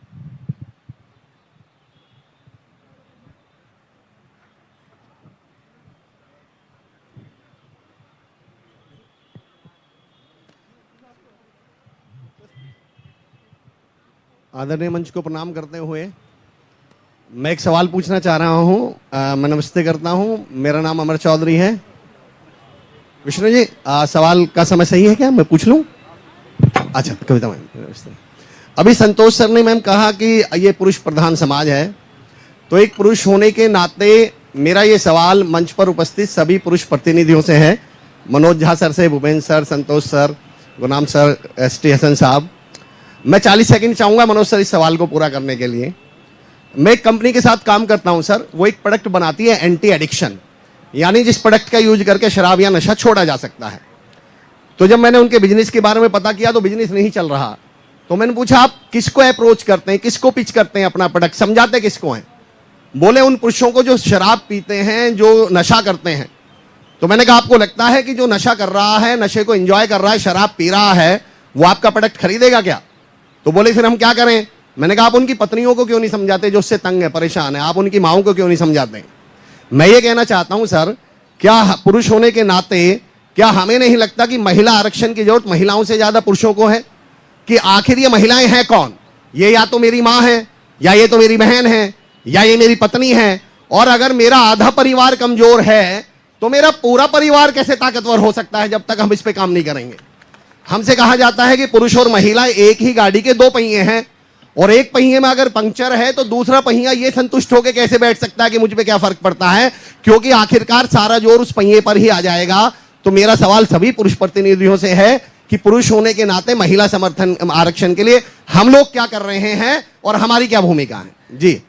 आदरणीय मंच को प्रणाम करते हुए मैं एक सवाल पूछना चाह रहा हूं। मैं नमस्ते करता हूं। मेरा नाम अमर चौधरी है। विष्णु जी, सवाल का समय सही है क्या? मैं पूछ लूं? अच्छा, कविता मैम। अभी संतोष सर ने मैम कहा कि ये पुरुष प्रधान समाज है, तो एक पुरुष होने के नाते मेरा ये सवाल मंच पर उपस्थित सभी पुरुष प्रतिनिधियों से है, मनोज झा सर से, भूपेंद्र सर, संतोष सर, गुलाम सर, ST हसन साहब। मैं 40 सेकंड चाहूंगा मनोज सर इस सवाल को पूरा करने के लिए। मैं एक कंपनी के साथ काम करता हूं सर, वो एक प्रोडक्ट बनाती है एंटी एडिक्शन, यानी जिस प्रोडक्ट का यूज करके शराब या नशा छोड़ा जा सकता है। तो जब मैंने उनके बिजनेस के बारे में पता किया तो बिजनेस नहीं चल रहा। तो मैंने पूछा आप किसको अप्रोच करते हैं, किसको पिच करते हैं अपना प्रोडक्ट, समझाते किसको हैं? बोले उन पुरुषों को जो शराब पीते हैं, जो नशा करते हैं। तो मैंने कहा आपको लगता है कि जो नशा कर रहा है, नशे को एंजॉय कर रहा है, शराब पी रहा है, वो आपका प्रोडक्ट खरीदेगा क्या? तो बोले फिर हम क्या करें? मैंने कहा आप उनकी पत्नियों को क्यों नहीं समझाते जो उससे तंग है, परेशान है? आप उनकी माओं को क्यों नहीं समझाते? मैं ये कहना चाहता हूं सर, क्या पुरुष होने के नाते क्या हमें नहीं लगता कि महिला आरक्षण की जरूरत महिलाओं से ज्यादा पुरुषों को है? कि आखिर ये महिलाएं हैं कौन? ये या तो मेरी माँ है, या ये तो मेरी बहन है, या ये मेरी पत्नी है। और अगर मेरा आधा परिवार कमजोर है तो मेरा पूरा परिवार कैसे ताकतवर हो सकता है जब तक हम इस पे काम नहीं करेंगे? हमसे कहा जाता है कि पुरुष और महिला एक ही गाड़ी के दो पहिए हैं, और एक पहिए में अगर पंक्चर है तो दूसरा पहिया ये संतुष्ट होकर कैसे बैठ सकता है कि मुझ पे क्या फर्क पड़ता है, क्योंकि आखिरकार सारा जोर उस पहिए पर ही आ जाएगा। तो मेरा सवाल सभी पुरुष प्रतिनिधियों से है कि पुरुष होने के नाते महिला समर्थन आरक्षण के लिए हम लोग क्या कर रहे हैं और हमारी क्या भूमिका है? जी।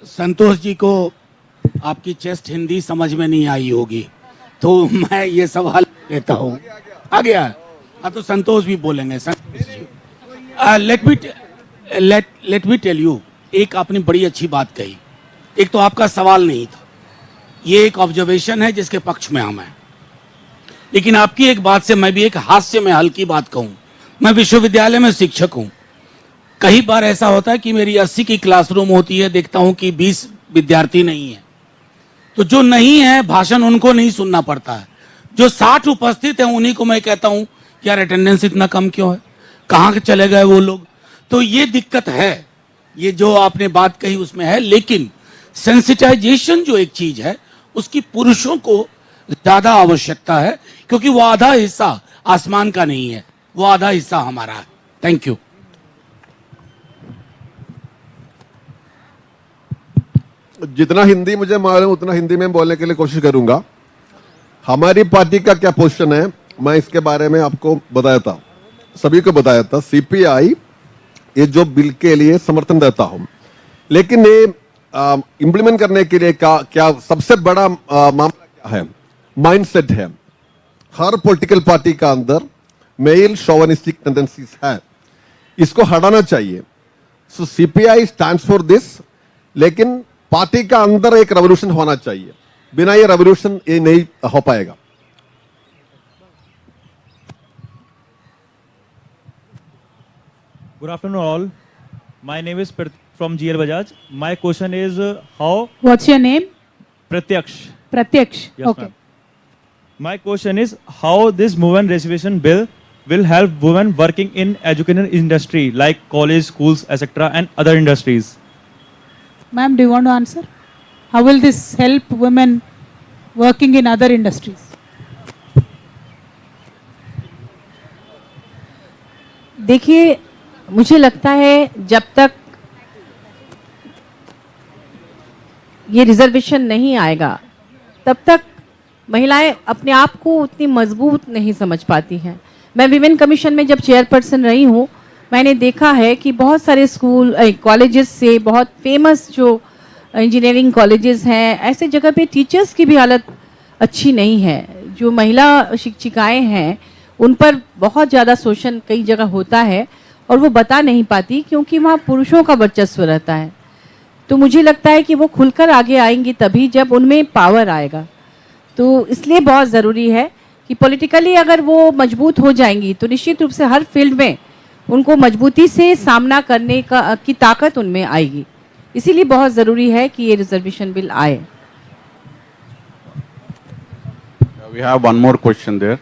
संतोष जी को आपकी चेस्ट हिंदी समझ में नहीं आई होगी, तो मैं ये सवाल लेता हूँ। आ गया? हाँ, तो संतोष भी बोलेंगे। लेट मी टेल यू, एक आपने बड़ी अच्छी बात कही। एक तो आपका सवाल नहीं था, ये एक ऑब्जर्वेशन है जिसके पक्ष में हम हैं। लेकिन आपकी एक बात से मैं भी एक हास्य में हल्की बात कहूँ। मैं विश्वविद्यालय में शिक्षक हूँ। कई बार ऐसा होता है कि मेरी 80 की क्लासरूम होती है, देखता हूँ कि 20 विद्यार्थी नहीं है, तो जो नहीं है भाषण उनको नहीं सुनना पड़ता है। जो 60 उपस्थित हैं उन्हीं को मैं कहता हूँ यार अटेंडेंस इतना कम क्यों है, कहाँ चले गए वो लोग। तो ये दिक्कत है, ये जो आपने बात कही उसमें है। लेकिन सेंसिटाइजेशन जो एक चीज है उसकी पुरुषों को ज्यादा आवश्यकता है, क्योंकि वो आधा हिस्सा आसमान का नहीं है, वो आधा हिस्सा हमारा है। Thank you. जितना हिंदी मुझे मालूम उतना हिंदी में बोलने के लिए कोशिश करूंगा। हमारी पार्टी का क्या पोजीशन है मैं इसके बारे में आपको बताया था, सभी को बताया था। CPI ये जो बिल के लिए समर्थन देता हूं, लेकिन ये इंप्लीमेंट करने के लिए क्या सबसे बड़ा मामला क्या है? माइंडसेट है। हर पॉलिटिकल पार्टी का अंदर मेल शोविनिस्टिक टेंडेंसीज है, इसको हटाना चाहिए। सो CPI स्टैंड्स फॉर दिस, लेकिन पार्टी का अंदर एक रेवोल्यूशन होना चाहिए। बिना ये रेवोल्यूशन ये नहीं हो पाएगा। Good afternoon all. My name is from GL Bajaj. My question is how... What's your name? Pratyaksh. Pratyaksh. Yes, Okay. ma'am. My question is how this women reservation bill will help women working in education industry like college, schools, etc. and other industries. Ma'am, do you want to answer? How will this help women working in other industries? देखिए, मुझे लगता है जब तक ये reservation नहीं आएगा तब तक महिलाएं अपने आप को उतनी मजबूत नहीं समझ पाती हैं। मैं विमेन कमीशन में जब चेयरपर्सन रही हूँ, मैंने देखा है कि बहुत सारे स्कूल कॉलेजेस से, बहुत फेमस जो इंजीनियरिंग कॉलेजेस हैं, ऐसे जगह पे टीचर्स की भी हालत अच्छी नहीं है। जो महिला शिक्षिकाएं हैं उन पर बहुत ज़्यादा शोषण कई जगह होता है और वो बता नहीं पाती क्योंकि वहाँ पुरुषों का वर्चस्व रहता है। तो मुझे लगता है कि वो खुलकर आगे आएंगी तभी जब उनमें पावर आएगा। तो इसलिए बहुत ज़रूरी है कि पॉलिटिकली अगर वो मजबूत हो जाएंगी तो निश्चित रूप से हर फील्ड में उनको मजबूती से सामना करने की ताकत उनमें आएगी। इसीलिए बहुत ज़रूरी है कि ये रिजर्वेशन बिल आए। We have one more question there.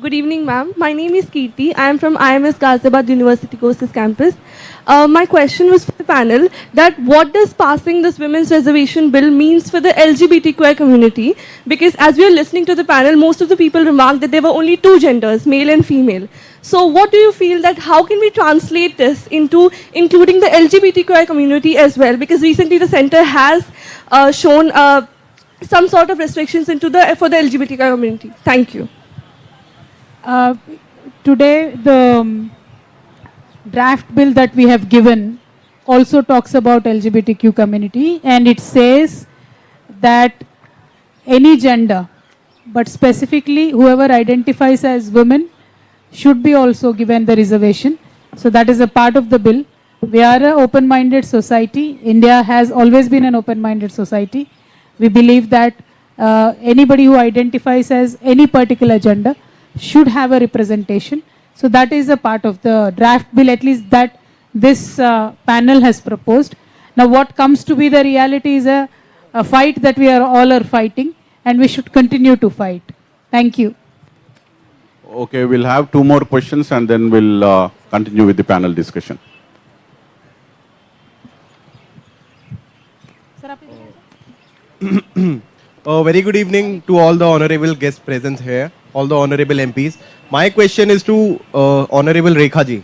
Good evening, ma'am. My name is Kirti. I am from IMS Ghaziabad University Courses campus. My question was for the panel that what does passing this women's reservation bill means for the LGBTQI community? Because as we are listening to the panel, most of the people remarked that there were only two genders, male and female. So what do you feel that how can we translate this into including the LGBTQI community as well? Because recently the center has shown some sort of restrictions for the LGBTQI community. Thank you. Today, the draft bill that we have given also talks about LGBTQ community, and it says that any gender, but specifically whoever identifies as women, should be also given the reservation. So that is a part of the bill. We are an open-minded society. India has always been an open-minded society. We believe that anybody who identifies as any particular gender should have a representation. So that is a part of the draft bill, at least that this panel has proposed. Now what comes to be the reality is a fight that we all are fighting, and we should continue to fight. Thank you. Okay, we'll have two more questions and then we'll continue with the panel discussion. Very good evening to all the honorable guests present here, all the honorable MPs. My question is to Honorable Rekha ji.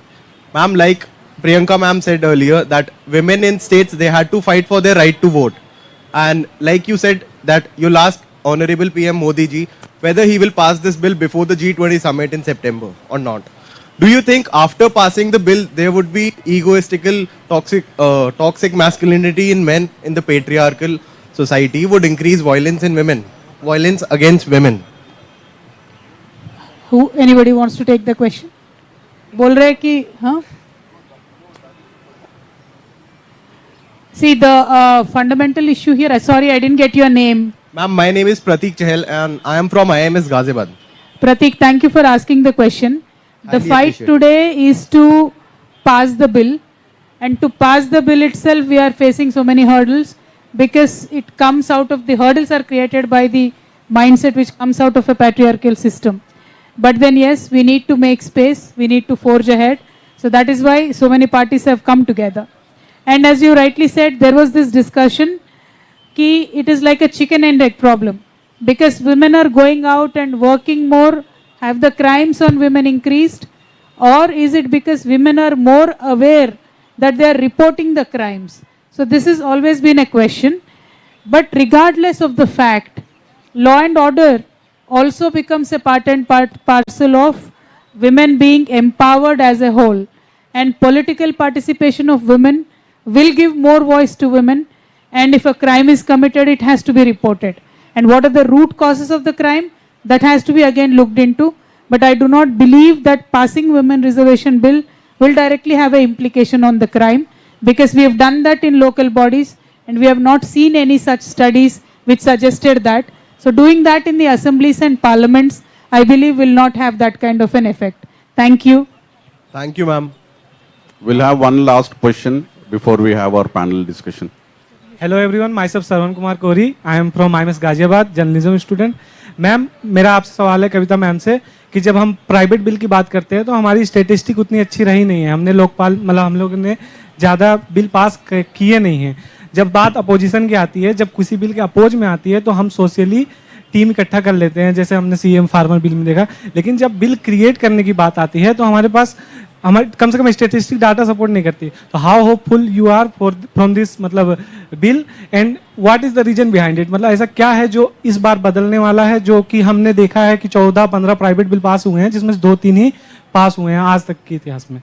Ma'am, like Priyanka ma'am said earlier, that women in states, they had to fight for their right to vote. And like you said, that you'll ask Honorable PM Modi ji whether he will pass this bill before the G20 summit in September or not. Do you think after passing the bill, there would be egoistical, toxic masculinity in men in the patriarchal society, would increase violence in women, violence against women? Anybody wants to take the question? बोल रहे कि हाँ? See, the fundamental issue here, sorry, I didn't get your name. Ma'am, my name is Pratik Chahal and I am from IMS Ghaziabad. Pratik, thank you for asking the question. The fight today is to pass the bill, and to pass the bill itself we are facing so many hurdles because it comes out of the hurdles are created by the mindset which comes out of a patriarchal system. But then yes, we need to make space, we need to forge ahead. So that is why so many parties have come together. And as you rightly said, there was this discussion ki it is like a chicken and egg problem. Because women are going out and working more, have the crimes on women increased? Or is it because women are more aware that they are reporting the crimes? So this has always been a question. But regardless of the fact, law and order also becomes a part and parcel of women being empowered as a whole. And political participation of women will give more voice to women. And if a crime is committed, it has to be reported. And what are the root causes of the crime? That has to be again looked into. But I do not believe that passing women reservation bill will directly have an implication on the crime, because we have done that in local bodies and we have not seen any such studies which suggested that. So doing that in the assemblies and parliaments, I believe will not have that kind of an effect. Thank you. Thank you, ma'am. We'll have one last question before we have our panel discussion. Hello everyone, myself Sarwan Kumar Kori. I am from IMS Ghaziabad, journalism student. Ma'am, मेरा आपसे सवाल है कविता ma'am से कि जब हम private bill की बात करते हैं तो हमारी स्टेटिस्टिक उतनी अच्छी रही नहीं है। हमने लोकपाल मतलब हम लोगों ने ज़्यादा बिल पास किए नहीं हैं। जब बात अपोजिशन की आती है, जब किसी बिल के अपोज में आती है तो हम सोशली टीम इकट्ठा कर लेते हैं, जैसे हमने सीएम फार्मर बिल में देखा। लेकिन जब बिल क्रिएट करने की बात आती है तो हमारे पास कम से कम स्टेटिस्टिक डाटा सपोर्ट नहीं करती। तो how hopeful you are from this मतलब bill, and what is the reason behind it? मतलब ऐसा क्या है जो इस बार बदलने वाला है, जो कि हमने देखा है कि 14-15 प्राइवेट बिल पास हुए हैं जिसमें से 2-3 ही पास हुए हैं आज तक के इतिहास में।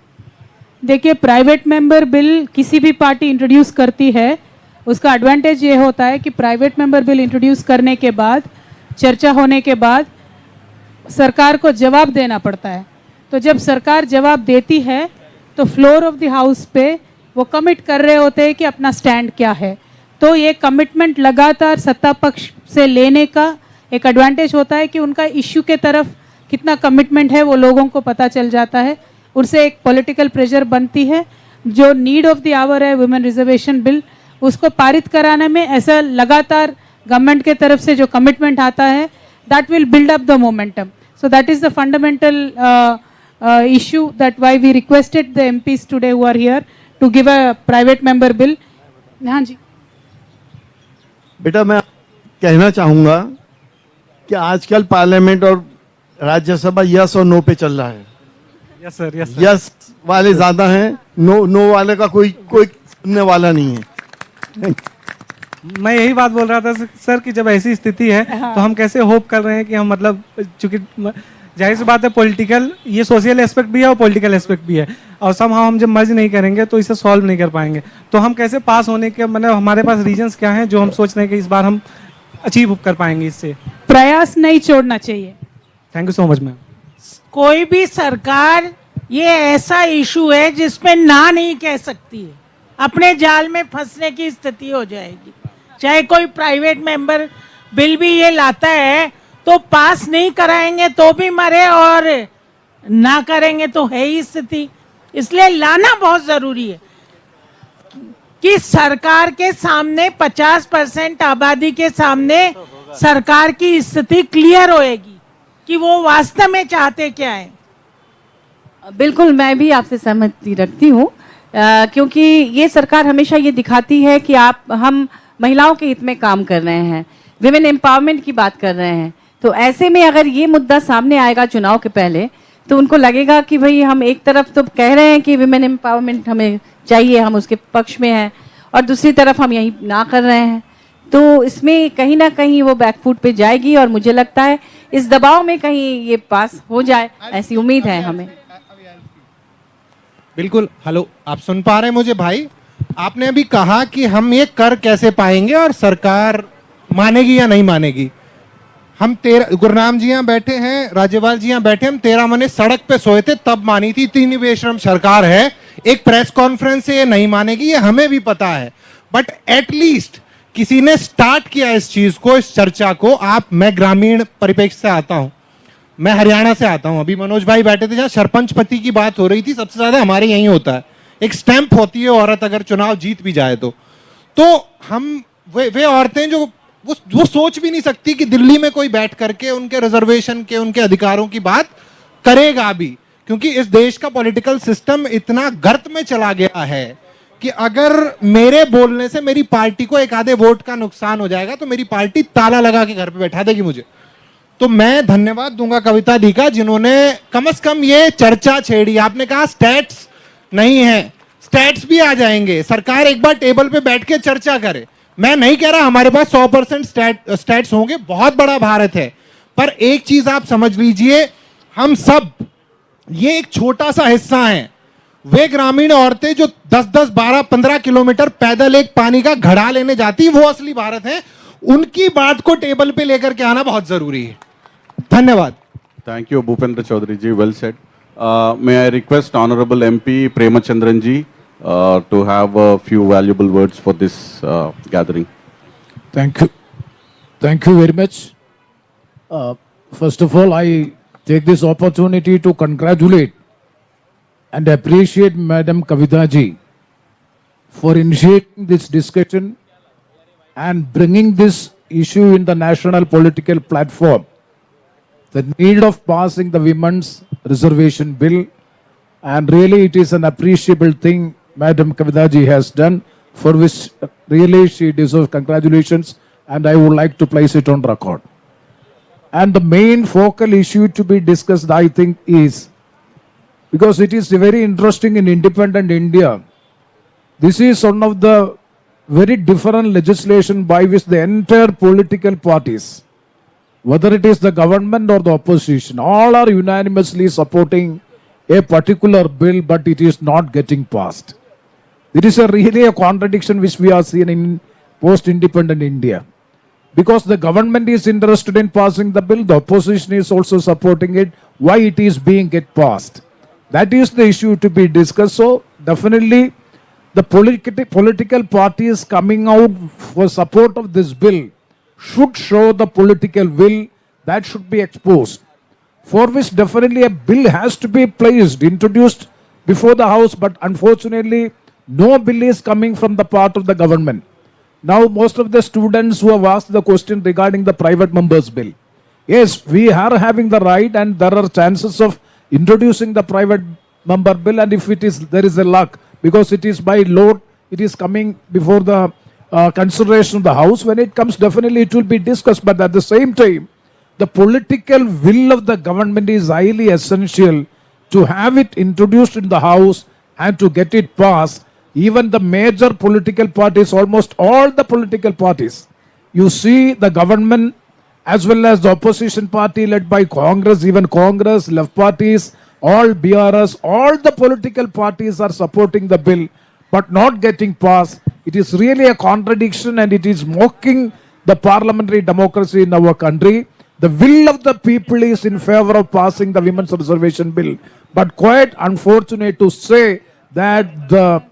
देखिए, प्राइवेट मेंबर बिल किसी भी पार्टी इंट्रोड्यूस करती है उसका एडवांटेज ये होता है कि प्राइवेट मेंबर बिल इंट्रोड्यूस करने के बाद, चर्चा होने के बाद सरकार को जवाब देना पड़ता है। तो जब सरकार जवाब देती है तो फ्लोर ऑफ द हाउस पे वो कमिट कर रहे होते हैं कि अपना स्टैंड क्या है। तो ये कमिटमेंट लगातार सत्ता पक्ष से लेने का एक एडवांटेज होता है कि उनका इश्यू के तरफ कितना कमिटमेंट है वो लोगों को पता चल जाता है। उनसे एक पॉलिटिकल प्रेशर बनती है। जो नीड ऑफ द आवर है वुमेन रिजर्वेशन बिल, उसको पारित कराने में ऐसा लगातार गवर्नमेंट के तरफ से जो कमिटमेंट आता है, that will build up the momentum. So that is the fundamental issue that why we requested the MPs today who are here to give a private member bill. हाँ जी बेटा, मैं कहना चाहूंगा कि आजकल पार्लियामेंट और राज्यसभा यस और नो पे चल रहा है। Yes sir, yes sir. Yes वाले ज्यादा हैं, नो वाले का कोई सुनने वाला नहीं है। मैं यही बात बोल रहा था सर कि जब ऐसी स्थिति है तो हम कैसे होप कर रहे हैं कि हम मतलब, चूंकि जाहिर सी बात है पॉलिटिकल, ये सोशल एस्पेक्ट भी है और पॉलिटिकल एस्पेक्ट भी है, और हम जब मर्ज नहीं करेंगे तो इसे सॉल्व नहीं कर पाएंगे। तो हम कैसे पास होने के, मतलब हमारे पास रीजंस क्या हैं जो हम सोच रहे हैं कि इस बार हम अचीव कर पाएंगे इससे? प्रयास नहीं छोड़ना चाहिए। Thank you so much ma'am. कोई भी सरकार ये ऐसा इशू है जिसमें ना नहीं कह सकती है, अपने जाल में फंसने की स्थिति हो जाएगी। चाहे कोई प्राइवेट मेंबर बिल भी ये लाता है तो पास नहीं कराएंगे तो भी मरे और ना करेंगे तो है ही स्थिति। इसलिए लाना बहुत जरूरी है कि सरकार के सामने 50% आबादी के सामने सरकार की स्थिति क्लियर होएगी कि वो वास्तव में चाहते क्या है। बिल्कुल, मैं भी आपसे सहमति रखती हूँ, क्योंकि ये सरकार हमेशा ये दिखाती है कि हम महिलाओं के हित में काम कर रहे हैं, विमेन एम्पावरमेंट की बात कर रहे हैं। तो ऐसे में अगर ये मुद्दा सामने आएगा चुनाव के पहले, तो उनको लगेगा कि भाई हम एक तरफ तो कह रहे हैं कि विमेन एम्पावरमेंट हमें चाहिए, हम उसके पक्ष में हैं, और दूसरी तरफ हम यही ना कर रहे हैं। तो इसमें कहीं ना कहीं वो बैकफुट पे जाएगी, और मुझे लगता है इस दबाव में कहीं ये पास हो जाए, ऐसी उम्मीद है हमें। बिल्कुल। हेलो, आप सुन पा रहे हैं मुझे भाई? आपने अभी कहा कि हम ये कर कैसे पाएंगे और सरकार मानेगी या नहीं मानेगी। हम गुरनाम जी यहाँ बैठे हैं, राज्यपाल जी यहाँ बैठे, हम 13 महीने सड़क पे सोए थे तब मानी थी। इतनी बेशरम सरकार है, एक प्रेस कॉन्फ्रेंस से ये नहीं मानेगी, ये हमें भी पता है, बट एटलीस्ट किसी ने स्टार्ट किया इस चीज को, इस चर्चा को। मैं ग्रामीण परिप्रेक्ष्य से आता हूँ, मैं हरियाणा से आता हूँ। अभी मनोज भाई बैठे थे जहाँ सरपंच पति की बात हो रही थी, सबसे ज्यादा हमारे यहीं होता है। एक स्टैंप होती है औरत अगर चुनाव जीत भी जाए तो हम वे औरतें जो वो सोच भी नहीं सकती कि दिल्ली में कोई बैठ करके उनके रिजर्वेशन के, उनके अधिकारों की बात करेगा भी, क्योंकि इस देश का पॉलिटिकल सिस्टम इतना गर्त में चला गया है कि अगर मेरे बोलने से मेरी पार्टी को एक आधे वोट का नुकसान हो जाएगा तो मेरी पार्टी ताला लगा के घर पे बैठा देगी मुझे। तो मैं धन्यवाद दूंगा कविता दी का, जिन्होंने कम से कम ये चर्चा छेड़ी। आपने कहा स्टैट्स नहीं है, स्टैट्स भी आ जाएंगे, सरकार एक बार टेबल पे बैठ के चर्चा करे। मैं नहीं कह रहा हमारे पास 100% स्टैट्स होंगे, बहुत बड़ा भारत है, पर एक चीज आप समझ लीजिए, हम सब ये एक छोटा सा हिस्सा हैं। वे ग्रामीण औरतें जो 10-10, 12, 15 किलोमीटर पैदल एक पानी का घड़ा लेने जाती, वो असली भारत है। उनकी बात को टेबल पे लेकर के आना बहुत जरूरी है। धन्यवाद। Thank you Bhupendra Chaudhary ji, well said. May I request Honorable MP Premachandran ji to have a few valuable words for this gathering. Thank you. Thank you very much. First of all, I take this opportunity to congratulate and appreciate Madam Kavitha ji for initiating this discussion and bringing this issue in the national political platform. The need of passing the women's reservation bill, and really it is an appreciable thing Madam Kavitha ji has done, for which really she deserves congratulations, and I would like to place it on record. And the main focal issue to be discussed, I think, is, because it is very interesting in independent India, this is one of the very different legislation by which the entire political parties, whether it is the government or the opposition, all are unanimously supporting a particular bill, but it is not getting passed. It is really a contradiction which we are seeing in post-independent India. Because the government is interested in passing the bill, the opposition is also supporting it, why it is being get passed. That is the issue to be discussed. So definitely the political parties coming out for support of this bill should show the political will that should be exposed. For which definitely a bill has to be placed, introduced before the House, but unfortunately no bill is coming from the part of the government. Now most of the students who have asked the question regarding the private members bill. Yes, we are having the right and there are chances of introducing the private member bill, and if it is, there is a luck, because it is by law, it is coming before the consideration of the House. When it comes, definitely it will be discussed, but at the same time, the political will of the government is highly essential to have it introduced in the House and to get it passed. Even the major political parties, almost all the political parties, you see the government as well as the opposition party led by Congress, even Congress, left parties, all BRS, all the political parties are supporting the bill but not getting passed. It is really a contradiction and it is mocking the parliamentary democracy in our country. The will of the people is in favor of passing the women's reservation bill, but quite unfortunate to say that the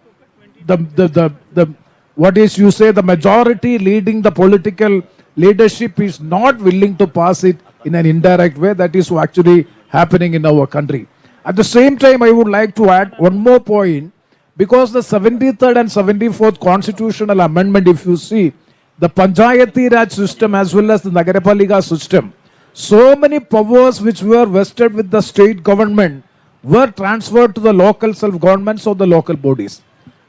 majority leading the political leadership is not willing to pass it in an indirect way. That is actually happening in our country. At the same time, I would like to add one more point, because the 73rd and 74th constitutional amendment, if you see, the Panchayati Raj system as well as the Nagarapalika system, so many powers which were vested with the state government were transferred to the local self-governments or the local bodies.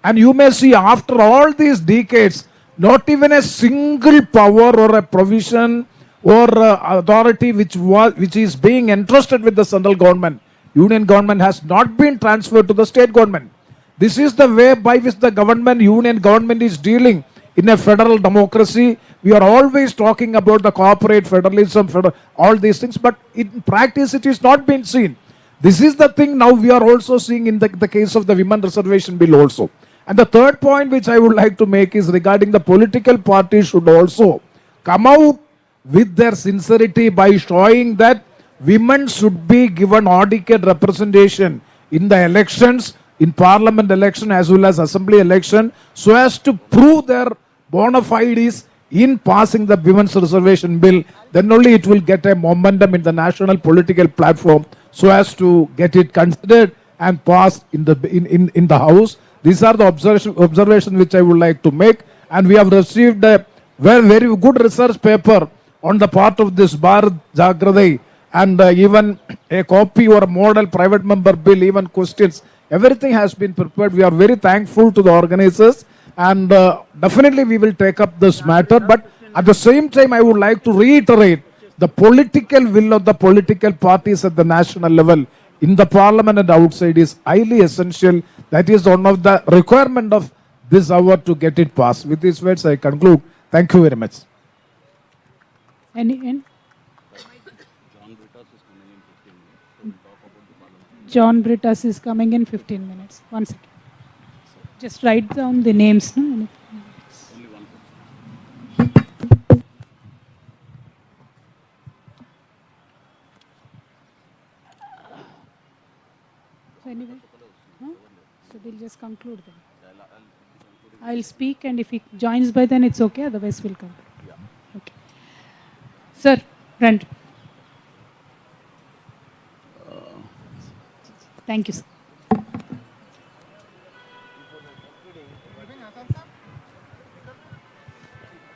And you may see after all these decades, not even a single power or a provision or authority which is being entrusted with the central government, union government, has not been transferred to the state government. This is the way by which the government, union government, is dealing in a federal democracy. We are always talking about the corporate federalism, all these things, but in practice it is not being seen. This is the thing now we are also seeing in the case of the women reservation bill also. And the third point which I would like to make is regarding the political parties should also come out with their sincerity by showing that women should be given adequate representation in the elections, in parliament election as well as assembly election, so as to prove their bona fides in passing the women's reservation bill. Then only it will get a momentum in the national political platform so as to get it considered and passed in the House. These are the observations which I would like to make, and we have received a very good research paper on the part of this Bharat Jagruthi, and even a copy or a model private member bill, even questions, everything has been prepared. We are very thankful to the organizers, and definitely we will take up this matter. But at the same time, I would like to reiterate the political will of the political parties at the national level, in the parliament and outside, is highly essential. That is one of the requirement of this hour to get it passed. With these words, I conclude. Thank you very much. John Brittas is coming in 15 minutes. 1 second. Just write down the names. No? So anyway, so we'll just conclude then. I'll speak, and if he joins by then it's okay, otherwise we'll conclude. Okay. Sir, Brent. Thank you, sir.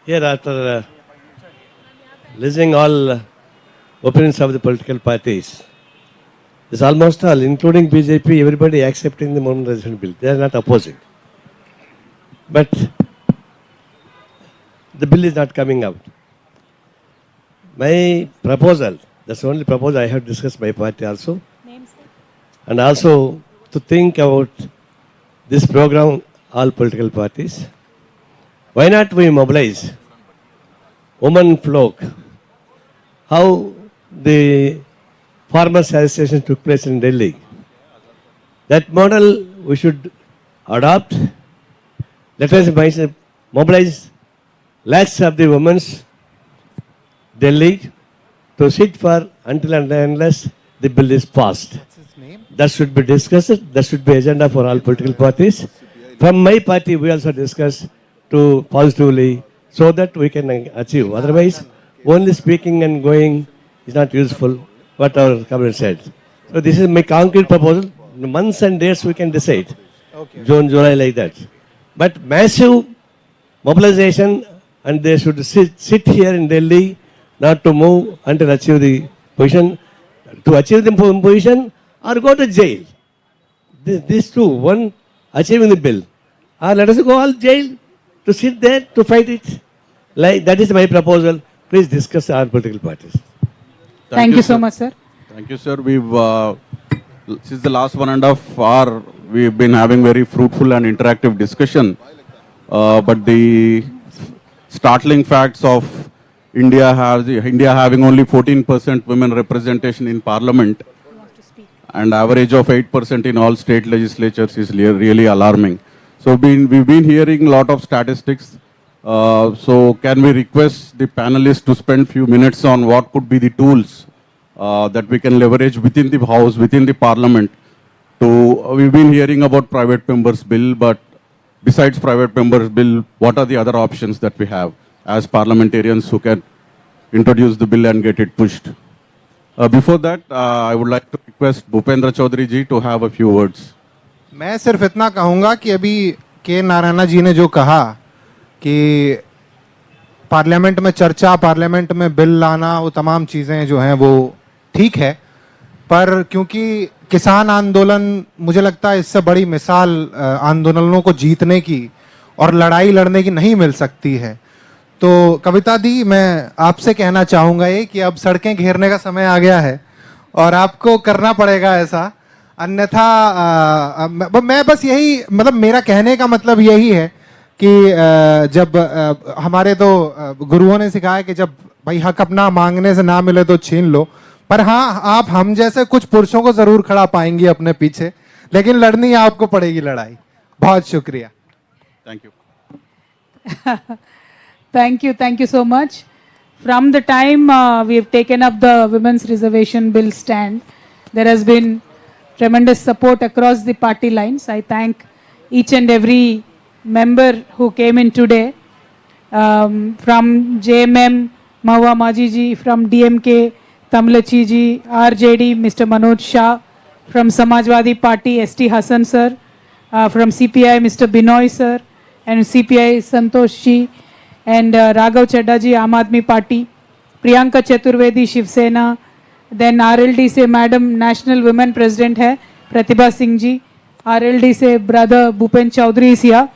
Here, after listening all opinions of the political parties, it's almost all, including BJP, everybody accepting the Women Reservation Bill. They are not opposing. But the bill is not coming out. My proposal, that's the only proposal I have discussed by party also, and also to think about this program, all political parties. Why not we mobilize women folk? How the farmers' association took place in Delhi. That model we should adopt. Let us mobilize lakhs of the women's Delhi to sit for until and unless the bill is passed. That should be discussed. That should be agenda for all political parties. From my party, we also discuss to positively so that we can achieve. Otherwise, only speaking and going is not useful, what our cabinet said. So this is my concrete proposal. Months and dates we can decide. Okay. June, July, like that. But massive mobilization, and they should sit here in Delhi, not to move until achieve the position. To achieve the position or go to jail. These two, one achieving the bill, or let us go all jail to sit there to fight it. Like that is my proposal. Please discuss our political parties. Thank you so much, sir. Thank you, sir. We've since the last 1.5 hours, we've been having very fruitful and interactive discussion. But the startling facts of India having only 14% women representation in Parliament and average of 8% in all state legislatures is really alarming. So we've been hearing a lot of statistics. So can we request the panelists to spend few minutes on what could be the tools that we can leverage within the House, within the Parliament we've been hearing about private members bill, but besides private members bill, what are the other options that we have as parliamentarians who can introduce the bill and get it pushed? Before that, I would like to request Bhupendra Chaudhary ji to have a few words. मैं सिर्फ इतना कहूंगा कि अभी के नारायण जी ने जो कहा कि पार्लियामेंट में चर्चा, पार्लियामेंट में बिल लाना, वो तमाम चीजें जो हैं वो ठीक है, पर क्योंकि किसान आंदोलन मुझे लगता है इससे बड़ी मिसाल आंदोलनों को जीतने की और लड़ाई लड़ने की नहीं मिल सकती है। तो कविता दी, मैं आपसे कहना चाहूंगा ये कि अब सड़कें घेरने का समय आ गया है और आपको करना पड़ेगा ऐसा, अन्यथा मैं बस यही, मतलब मेरा कहने का मतलब यही है कि जब हमारे तो गुरुओं ने सिखाया कि जब भाई हक अपना मांगने से ना मिले तो छीन लो, पर हाँ आप हम जैसे कुछ पुरुषों को जरूर खड़ा पाएंगी अपने पीछे, लेकिन लड़नी आपको पड़ेगी लड़ाई। बहुत शुक्रिया। Thank you. Thank you so much. From the time we have taken up the women's reservation bill stand, there has been tremendous support across the party lines. I thank each and every member who came in today, from JMM, Mahua Maji ji, from DMK, Tamlachi ji, RJD, Mr. Manoj Shah, from Samajwadi Party, ST Hassan sir, from CPI, Mr. Binoy sir, and CPI Santosh ji, and Raghav Chadda ji, Aam Aadmi Party, Priyanka Chaturvedi, Shiv Sena, then RLD से madam national women president है Pratibha Singh ji, RLD से brother Bhupen Chaudhary Siya,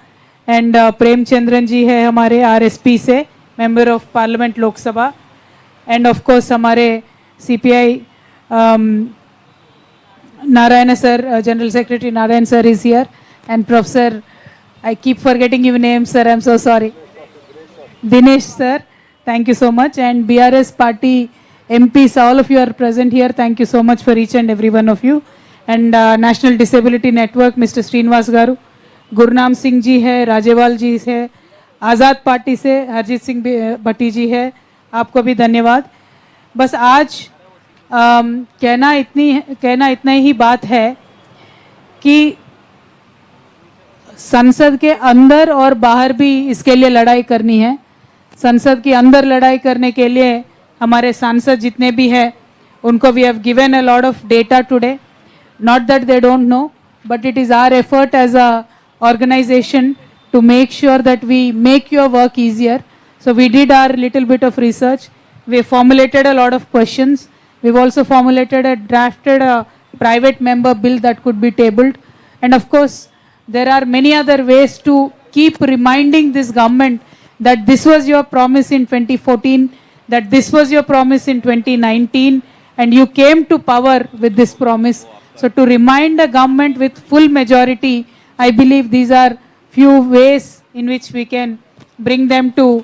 and Premachandran जी है हमारे RSP से member of parliament Lok Sabha, end of course हमारे CPI Narayan sir, general secretary Narayan sir is here, and professor I keep forgetting your name sir, I'm so sorry, Dinesh sir, thank you so much, and BRS party MPs, all of you are present here. Thank you so much for each and every one of you. And National Disability Network, Mr. Srinivas Garu, Gurnaam Singh ji है, राजेवाल जी है, आज़ाद party से हरजीत सिंह भट्टी जी है, आपको भी धन्यवाद। बस आज कहना इतना ही बात है कि संसद के अंदर और बाहर भी इसके लिए लड़ाई करनी है। संसद के अंदर लड़ाई करने के लिए हमारे सांसद जितने भी हैं उनको we have given a lot of data today, not that they don't know, but it is our effort as a organization to make sure that we make your work easier. So we did our little bit of research, we formulated a lot of questions, we've also drafted a private member bill that could be tabled, and of course there are many other ways to keep reminding this government that this was your promise in 2014, that this was your promise in 2019, and you came to power with this promise. So to remind the government with full majority, I believe these are few ways in which we can bring them to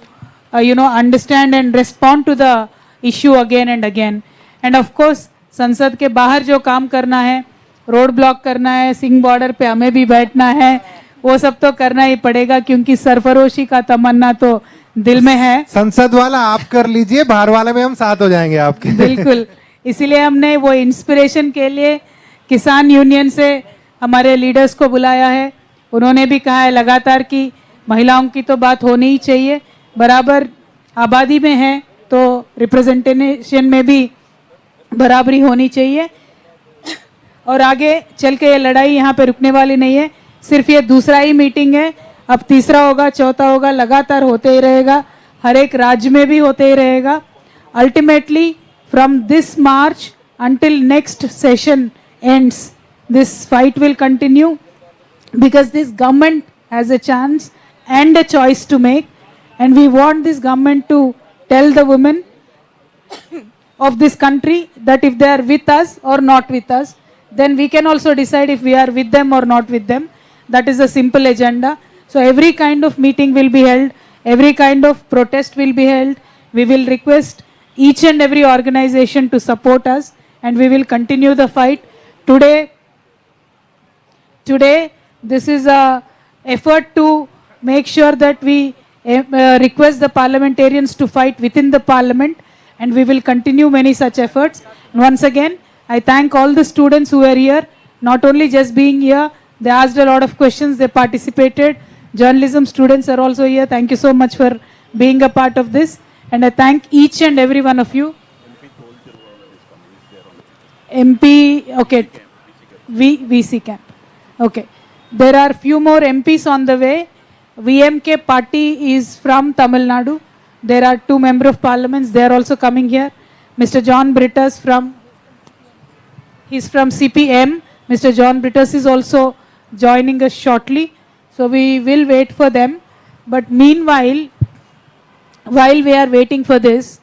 understand and respond to the issue again and again. And of course संसद के बाहर जो काम करना है, road block करना है, Singh border पे हमें भी बैठना है, वो सब तो करना ही पड़ेगा, क्योंकि सरफरोशी का तमन्ना तो दिल में है। संसद वाला आप कर लीजिए, बाहर वाले में हम साथ हो जाएंगे आपके। बिल्कुल, इसीलिए हमने वो इंस्पिरेशन के लिए किसान यूनियन से हमारे लीडर्स को बुलाया है। उन्होंने भी कहा है लगातार कि महिलाओं की तो बात होनी ही चाहिए, बराबर आबादी में है तो रिप्रेजेंटेशन में भी बराबरी होनी चाहिए। और आगे चल के ये लड़ाई यहाँ पे रुकने वाली नहीं है, सिर्फ ये दूसरा ही मीटिंग है, अब तीसरा होगा, चौथा होगा, लगातार होते ही रहेगा, हर एक राज्य में भी होते ही रहेगा। Ultimately from this March until next session ends, this fight will continue, because this government has a chance and a choice to make, and we want this government to tell the women of this country that if they are with us or not with us, then we can also decide if we are with them or not with them. That is a simple agenda. So every kind of meeting will be held, every kind of protest will be held. We will request each and every organization to support us, and we will continue the fight. Today this is a effort to make sure that we request the parliamentarians to fight within the parliament, and we will continue many such efforts. And once again, I thank all the students who were here, not only just being here, they asked a lot of questions, they participated. Journalism students are also here. Thank you so much for being a part of this, and I thank each and every one of you. MP, okay, VC camp. Okay, there are few more MPs on the way. VMK party is from Tamil Nadu. There are 2 members of parliaments. They are also coming here. Mr. John Brittas he's from CPM. Mr. John Brittas is also joining us shortly. So we will wait for them. But meanwhile, while we are waiting for this,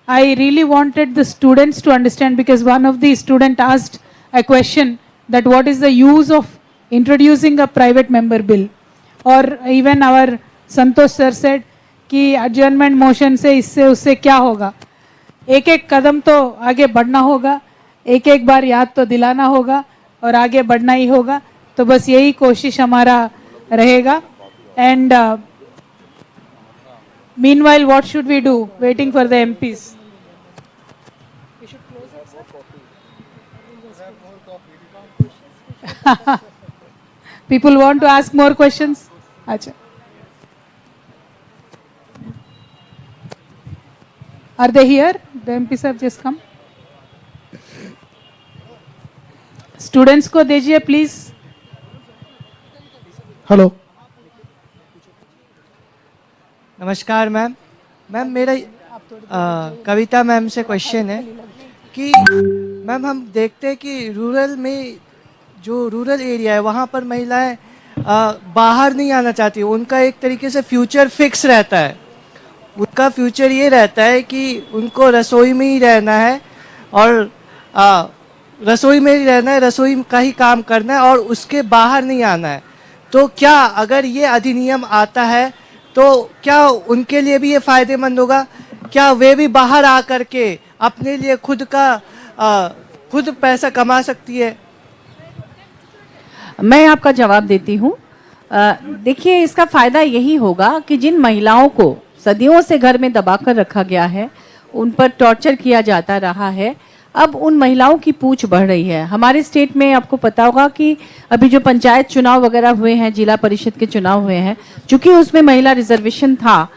I really wanted the students to understand, because one of the student asked a question that what is the use of introducing a private member bill, or even our Santosh sir said कि adjournment motion से इससे उससे क्या होगा। एक एक कदम तो आगे बढ़ना होगा, एक एक बार याद तो दिलाना होगा और आगे बढ़ना ही होगा। तो बस यही कोशिश हमारा रहेगा। And meanwhile, what should we do? Waiting for the MPs. We should close it, sir. People want to ask more questions? Acha. Are they here? The MPs have just come. Students को दीजिए please. Hello, नमस्कार ma'am. Ma'am मेरा कविता ma'am से question है कि ma'am हम देखते हैं कि रूरल में जो रूरल एरिया है वहाँ पर महिलाएं बाहर नहीं आना चाहती। उनका एक तरीके से फ्यूचर फिक्स रहता है। उनका फ्यूचर ये रहता है कि उनको रसोई में ही रहना है और रसोई में ही रहना है, रसोई का ही काम करना है और उसके बाहर नहीं आना है। तो क्या अगर ये अधिनियम आता है तो क्या उनके लिए भी ये फायदेमंद होगा? क्या वे भी बाहर आकर के अपने लिए खुद पैसा कमा सकती है? मैं आपका जवाब देती हूँ। देखिए, इसका फायदा यही होगा कि जिन महिलाओं को सदियों से घर में दबाकर रखा गया है, उन पर टॉर्चर किया जाता रहा है, अब उन महिलाओं की पूछ बढ़ रही है। हमारे स्टेट में आपको पता होगा कि अभी जो पंचायत चुनाव वगैरह हुए हैं, जिला परिषद के चुनाव हुए हैं, चूंकि उसमें महिला रिजर्वेशन था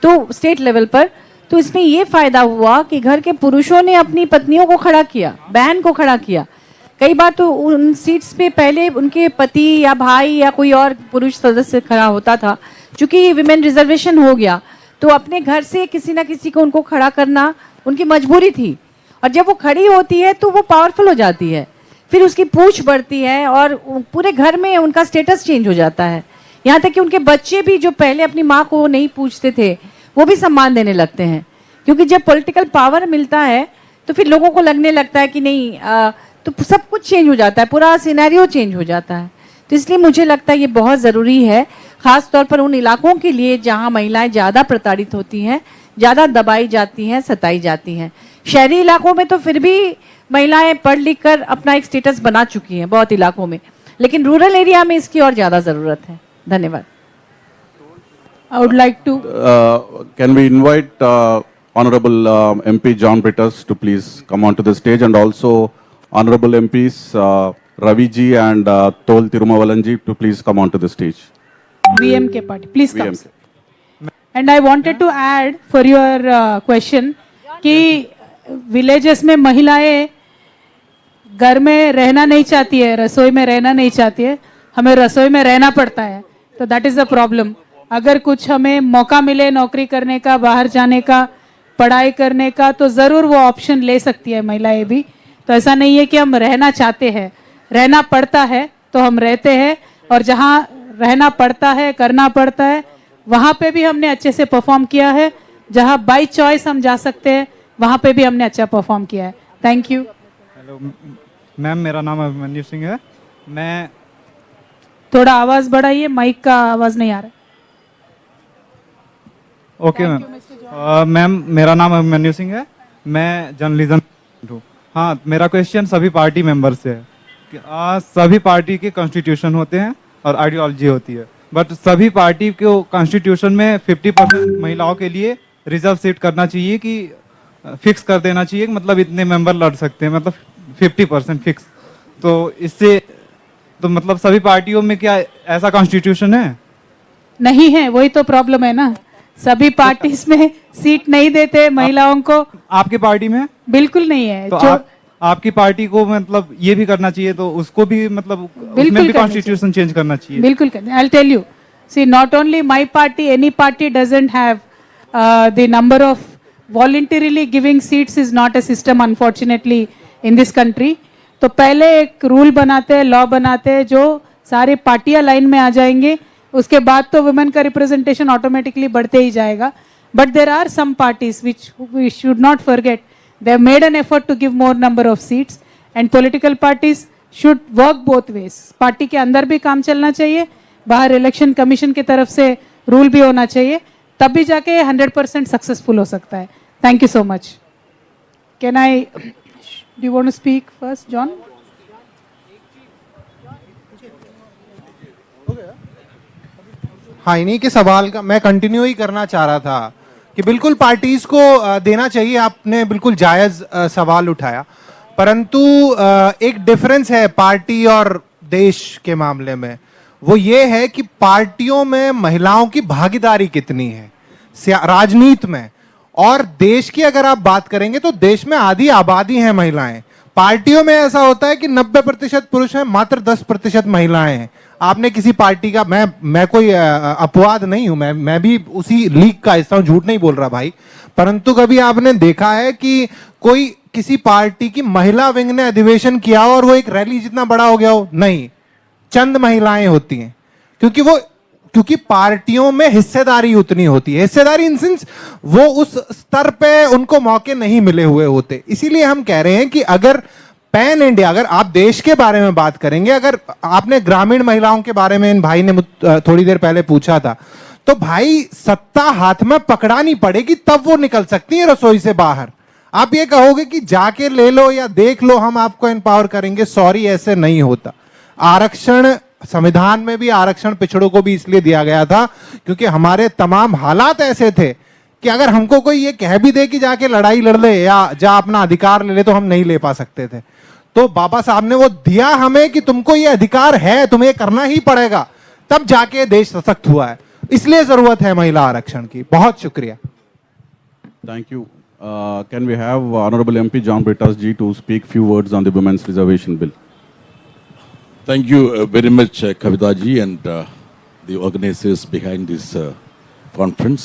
तो स्टेट लेवल पर, तो इसमें ये फायदा हुआ कि घर के पुरुषों ने अपनी पत्नियों को खड़ा किया, बहन को खड़ा किया। कई बार तो उन सीट्स पे पहले उनके पति या भाई या कोई और पुरुष सदस्य खड़ा होता था। चूंकि विमेन रिजर्वेशन हो गया तो अपने घर से किसी ना किसी को उनको खड़ा करना उनकी मजबूरी थी, और जब वो खड़ी होती है तो वो पावरफुल हो जाती है, फिर उसकी पूछ बढ़ती है और पूरे घर में उनका स्टेटस चेंज हो जाता है। यहाँ तक कि उनके बच्चे भी जो पहले अपनी माँ को नहीं पूछते थे वो भी सम्मान देने लगते हैं, क्योंकि जब पॉलिटिकल पावर मिलता है तो फिर लोगों को लगने लगता है कि नहीं, तो सब कुछ चेंज हो जाता है, पूरा सिनेरियो चेंज हो जाता है। तो इसलिए मुझे लगता है ये बहुत ज़रूरी है, खास तौर पर उन इलाकों के लिए जहाँ महिलाएं ज़्यादा प्रताड़ित होती हैं, ज़्यादा दबाई जाती हैं, सताई जाती हैं। शहरी इलाकों में तो फिर भी महिलाएं पढ़ लिख कर अपना एक स्टेटस बना चुकी हैं बहुत इलाकों में, लेकिन रूरल एरिया में इसकी और ज़्यादा ज़रूरत है। धन्यवाद. I would like to. Can we invite Honorable MP John Britas to please come onto the stage, and also Honorable MPs Ravi ji and Tol Tirumavalanji to please come onto the stage. VMK party, please come. VMK. And I wanted to add for your question कि villages में महिलाएं घर में रहना नहीं चाहती है, रसोई में रहना नहीं चाहती है, हमें रसोई में रहना पड़ता है. तो that is the problem. अगर कुछ हमें मौका मिले नौकरी करने का, बाहर जाने का, पढ़ाई करने का, तो ज़रूर वो ऑप्शन ले सकती है महिलाएं भी. तो ऐसा नहीं है कि हम रहना चाहते हैं, रहना पड़ता है तो हम रहते हैं, और जहाँ रहना पड़ता है, करना पड़ता है, वहाँ पे भी हमने अच्छे से परफॉर्म किया है. जहाँ बाई चॉइस हम जा सकते हैं वहाँ पे भी हमने अच्छा परफॉर्म किया है. Thank you. हेलो मैम, मेरा नाम अभिमन्यु सिंह है. मैं थोड़ा आवाज़ बढ़ाइए, माइक का आवाज़ नहीं आ रहा. ओके मैम, मेरा नाम अभिमन्यु सिंह है. मैं जर्नलिज्म हूँ. हाँ, मेरा क्वेश्चन सभी पार्टी मेंबर से है कि सभी पार्टी के कॉन्स्टिट्यूशन होते हैं और आइडियोलॉजी होती है, बट सभी पार्टी को कॉन्स्टिट्यूशन में 50% महिलाओं के लिए रिजर्व सीट करना चाहिए कि फिक्स कर देना चाहिए कि मतलब इतने मेंबर लड़ सकते हैं, मतलब 50% फिक्स. तो इससे तो मतलब सभी पार्टियों में क्या ऐसा कॉन्स्टिट्यूशन है? नहीं है, वही तो प्रॉब्लम है ना. सभी पार्टीज में सीट नहीं देते महिलाओं को. आपकी पार्टी में बिल्कुल नहीं है. तो आपकी पार्टी को मतलब ये भी करना चाहिए, तो उसको भी मतलब उसमें भी कॉन्स्टिट्यूशन चेंज करना चाहिए. बिल्कुल करना. I will tell you. See, not only my party, any party doesn't have the number of voluntarily giving seats is not a system unfortunately in this country. तो पहले एक रूल बनाते हैं, लॉ बनाते हैं, जो सारे पार्टियां लाइन में आ जाएंगे, उसके बाद तो वुमेन का रिप्रेजेंटेशन ऑटोमेटिकली बढ़ते ही जाएगा. But there are some parties which we should not forget, they have made an effort to give more number of seats, and political parties should work both ways. Party के अंदर भी काम चलना चाहिए, बाहर इलेक्शन कमीशन की तरफ से रूल भी होना चाहिए, तब भी जाके 100% सक्सेसफुल हो सकता है. Thank you so much. Can I, do you want to speak first, John? हाँ, इन्हीं के सवाल का मैं कंटिन्यू ही करना चाह रहा था कि बिल्कुल पार्टीज को देना चाहिए. आपने बिल्कुल जायज सवाल उठाया, परंतु एक डिफरेंस है पार्टी और देश के मामले में. वो ये है कि पार्टियों में महिलाओं की भागीदारी कितनी है राजनीति में, और देश की अगर आप बात करेंगे तो देश में आधी आबादी है महिलाएं. पार्टियों में ऐसा होता है कि 90% पुरुष हैं, मात्र 10% महिलाएं हैं. आपने किसी पार्टी का, मैं कोई अपवाद नहीं हूं, मैं भी उसी लीग का हिस्सा हूं, झूठ नहीं बोल रहा भाई, परंतु कभी आपने देखा है कि कोई किसी पार्टी की महिला विंग ने अधिवेशन किया हो और वो एक रैली जितना बड़ा हो गया हो? नहीं, चंद महिलाएं होती हैं, क्योंकि पार्टियों में हिस्सेदारी उतनी होती है. हिस्सेदारी इन सेंस वो उस स्तर पे उनको मौके नहीं मिले हुए होते. इसीलिए हम कह रहे हैं कि अगर पैन इंडिया, अगर आप देश के बारे में बात करेंगे, अगर आपने ग्रामीण महिलाओं के बारे में इन भाई ने थोड़ी देर पहले पूछा था, तो भाई सत्ता हाथ में पकड़ानी पड़ेगी तब वो निकल सकती है रसोई से बाहर. आप ये कहोगे कि जाके ले लो या देख लो, हम आपको एम्पावर करेंगे, सॉरी, ऐसे नहीं होता. आरक्षण, संविधान में भी आरक्षण पिछड़ों को भी इसलिए दिया गया था क्योंकि हमारे तमाम हालात ऐसे थे कि अगर हमको कोई ये कह भी दे कि जाके लड़ाई लड़ ले या जा अपना अधिकार ले ले, तो हम नहीं ले पा सकते थे. तो बाबा साहब ने वो दिया हमें कि तुमको ये अधिकार है, तुम्हें करना ही पड़ेगा, तब जाके देश सशक्त हुआ है. इसलिए जरूरत है महिला आरक्षण की. बहुत शुक्रिया. Thank you. Can we have honourable MP John Brittas ji to speak few words on the women's reservation bill. Thank you very much, Kavitha ji, and the organizers behind this conference.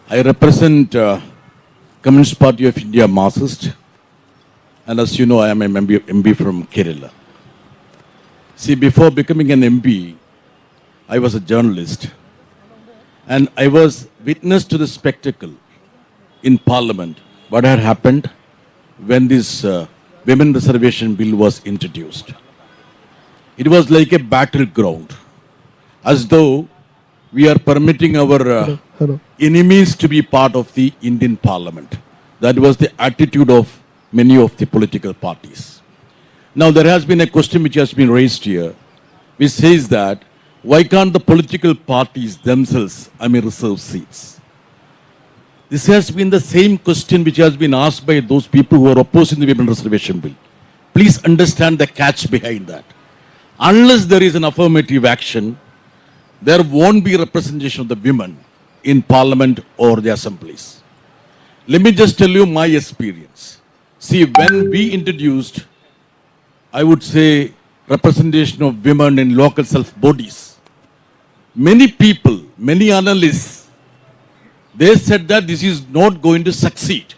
I represent Communist Party of India, Marxist, and as you know, I am a MB from Kerala. See, before becoming an MP, I was a journalist, and I was witness to the spectacle in Parliament. What had happened when this women reservation bill was introduced? It was like a battleground, as though we are permitting our enemies to be part of the Indian Parliament. That was the attitude of many of the political parties. Now, there has been a question which has been raised here, which says that why can't the political parties themselves, reserve seats? This has been the same question which has been asked by those people who are opposing the Women Reservation Bill. Please understand the catch behind that. Unless there is an affirmative action, there won't be representation of the women in parliament or the assemblies. Let me just tell you my experience. See, when we introduced, I would say, representation of women in local self-bodies, many people, many analysts, they said that this is not going to succeed.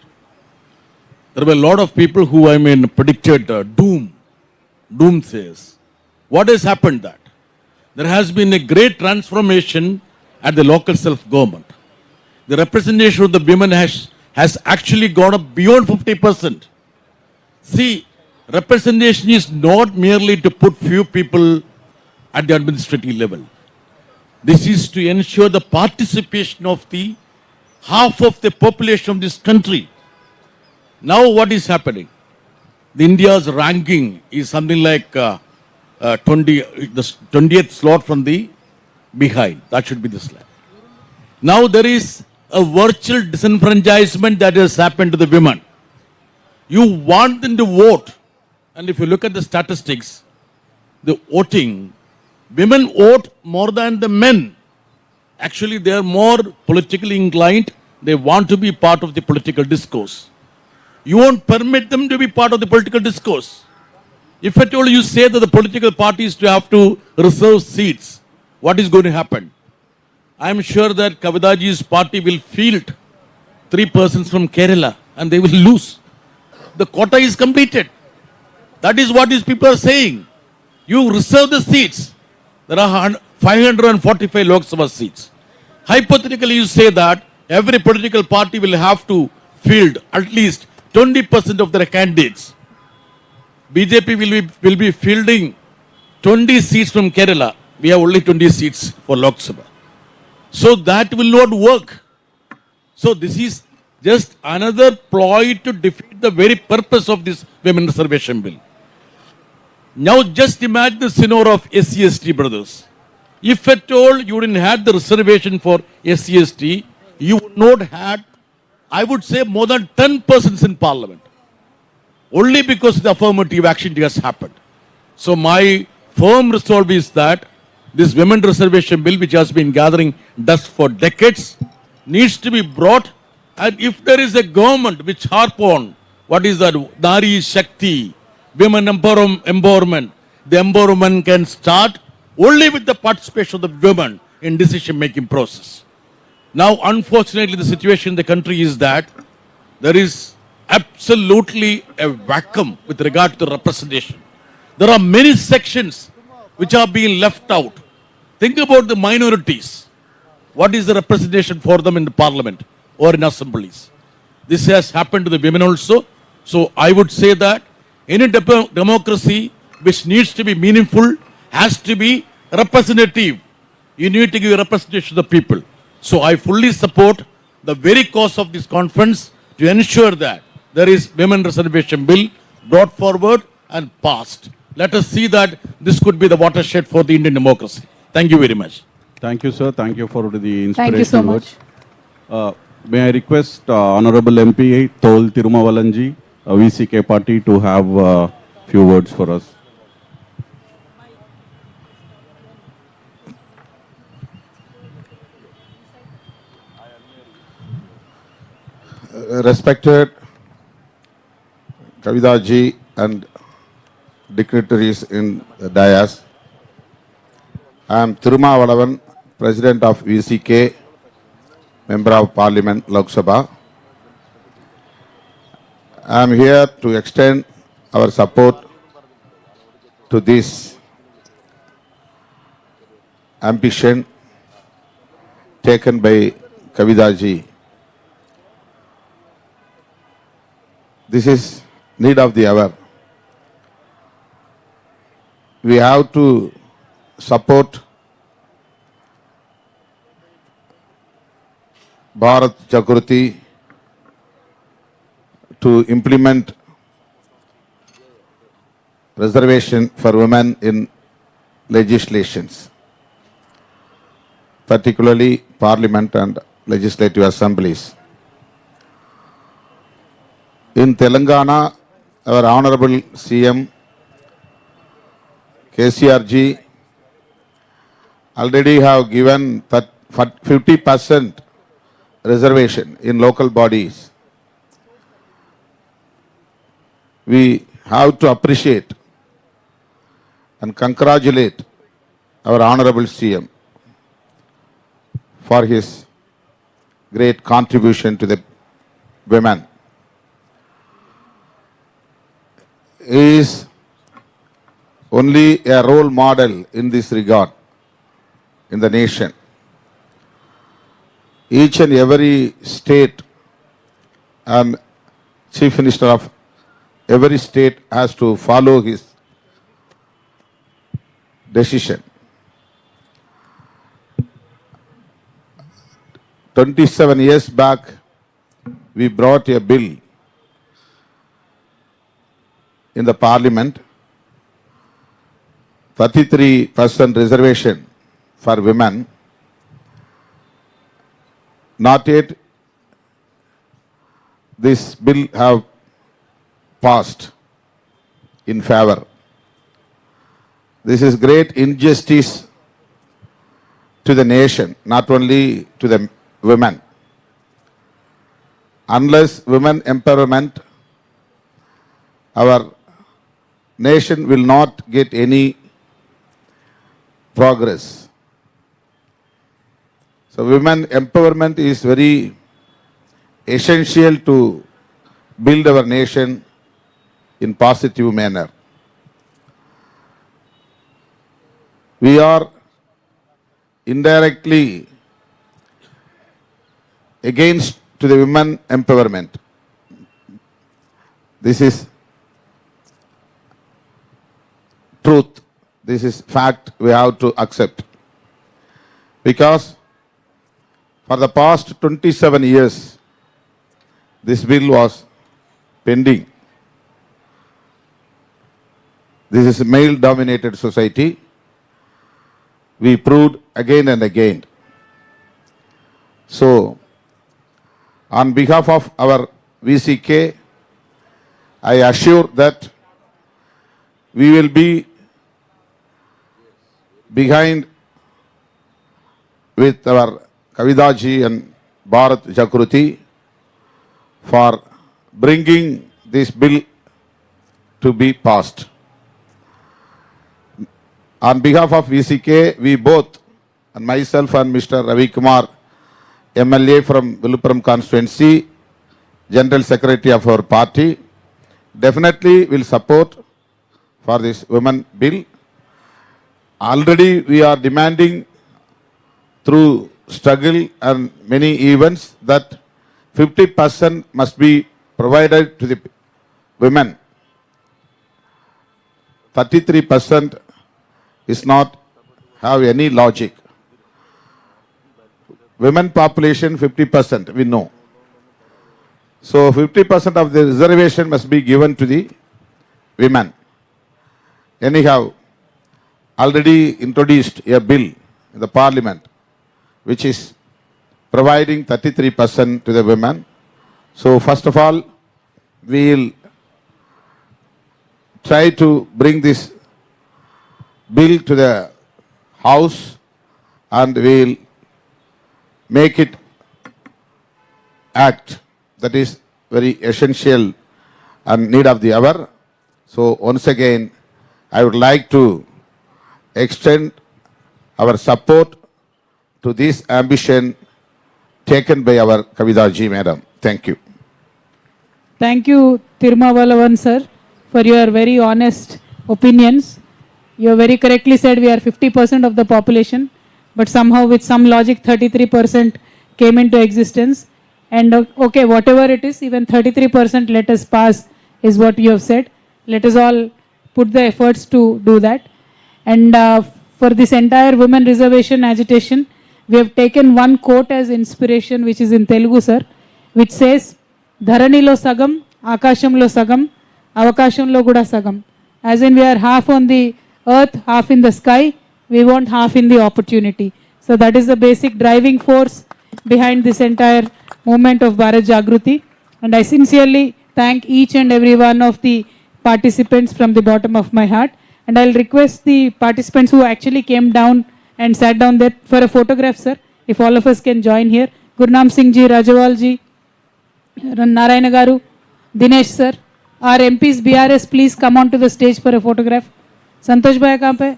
There were a lot of people who, predicted doomsayers. What has happened that? There has been a great transformation at the local self-government. The representation of the women has actually gone up beyond 50%. See, representation is not merely to put few people at the administrative level. This is to ensure the participation of the half of the population of this country. Now what is happening? The India's ranking is something like the 20th slot from the behind. That should be the slide. Now there is a virtual disenfranchisement that has happened to the women. You want them to vote. And if you look at the statistics, the voting, women vote more than the men. Actually, they are more politically inclined. They want to be part of the political discourse. You won't permit them to be part of the political discourse. If at all you say that the political parties have to reserve seats, what is going to happen? I am sure that Kavithaji's party will field 3 persons from Kerala and they will lose. The quota is completed. That is what these people are saying. You reserve the seats. There are 545 Lok Sabha seats. Hypothetically, you say that every political party will have to field at least 20% of their candidates. BJP will be fielding 20 seats from Kerala. We have only 20 seats for Lok Sabha. So that will not work. So this is just another ploy to defeat the very purpose of this Women Reservation Bill. Now just imagine the scenario of SC/ST brothers. If at all you didn't have the reservation for SC/ST, you would not have, I would say, more than 10 persons in parliament. Only because the affirmative action has happened. So my firm resolve is that this Women Reservation Bill, which has been gathering dust for decades, needs to be brought. And if there is a government which harp on what is that Nari Shakti, women empowerment, the empowerment can start only with the participation of the women in decision-making process. Now, unfortunately, the situation in the country is that there is absolutely a vacuum with regard to representation. There are many sections which are being left out. Think about the minorities. What is the representation for them in the parliament or in assemblies? This has happened to the women also. So I would say that any democracy which needs to be meaningful has to be representative. You need to give representation to the people. So I fully support the very cause of this conference to ensure that there is Women Reservation Bill brought forward and passed. Let us see that this could be the watershed for the Indian democracy. Thank you very much. Thank you, sir. Thank you for the inspirational Thank you so much. words. May I request Honorable MP Tol Tirumavalanji, VCK party, to have a few words for us. Respected Kavitha ji and dignitaries in the dais, I am Tirumavalavan, President of VCK, Member of Parliament, Lok Sabha. I am here to extend our support to this ambition taken by Kavitha ji. This is need of the hour. We have to support Bharat Jagruthi to implement reservation for women in legislations. particularly Parliament and Legislative Assemblies. In Telangana, our Honorable CM KCRG already have given 50% reservation in local bodies. We have to appreciate and congratulate our Honorable CM for his great contribution to the women. He is only a role model in this regard in the nation. Each and every state and chief minister of every state has to follow his decision. 27 years back, we brought a bill in the parliament, 33% reservation for women. Not yet this bill have passed in favor. This is great injustice to the nation, not only to the women. Unless women empowerment, our nation will not get any progress. So women empowerment is very essential to build our nation in positive manner. We are indirectly against to the women empowerment. This is truth. This is fact we have to accept. Because for the past 27 years, this bill was pending. This is a male-dominated society. We proved again and again. So, on behalf of our VCK, I assure that we will be behind with our Kavitha ji and Bharat Jagruthi for bringing this bill to be passed. On behalf of VCK, we both, and myself and Mr. Ravi Kumar, MLA from Viluppuram constituency, General Secretary of our party, definitely will support for this women bill. Already we are demanding through struggle and many events that 50% must be provided to the women. 33% is not have any logic. Women population 50%, we know. So 50% of the reservation must be given to the women. Anyhow, already introduced a bill in the parliament which is providing 33% to the women. So first of all, we will try to bring this bill to the house and we will make it act. That is very essential and need of the hour. So once again, I would like to extend our support to this ambition taken by our Kavitha ji madam. Thank you. Thank you, Tirumavalavan sir, for your very honest opinions. You very correctly said we are 50% of the population, but somehow with some logic 33% came into existence. And okay, whatever it is, even 33% let us pass is what you have said. Let us all put the efforts to do that. And for this entire women reservation agitation, we have taken one quote as inspiration, which is in Telugu, sir, which says, Dharanilo sagam, Akashamlo sagam, Avakashamlo kuda sagam. As in we are half on the earth, half in the sky, we want half in the opportunity. So that is the basic driving force behind this entire movement of Bharat Jagruthi. And I sincerely thank each and every one of the participants from the bottom of my heart. And I'll request the participants who actually came down and sat down there for a photograph, sir. If all of us can join here. Gurnam Singh ji, Rajawal ji, Narayana Garu, Dinesh sir. Our MPs BRS, please come on to the stage for a photograph. Santosh bhai kahan pe?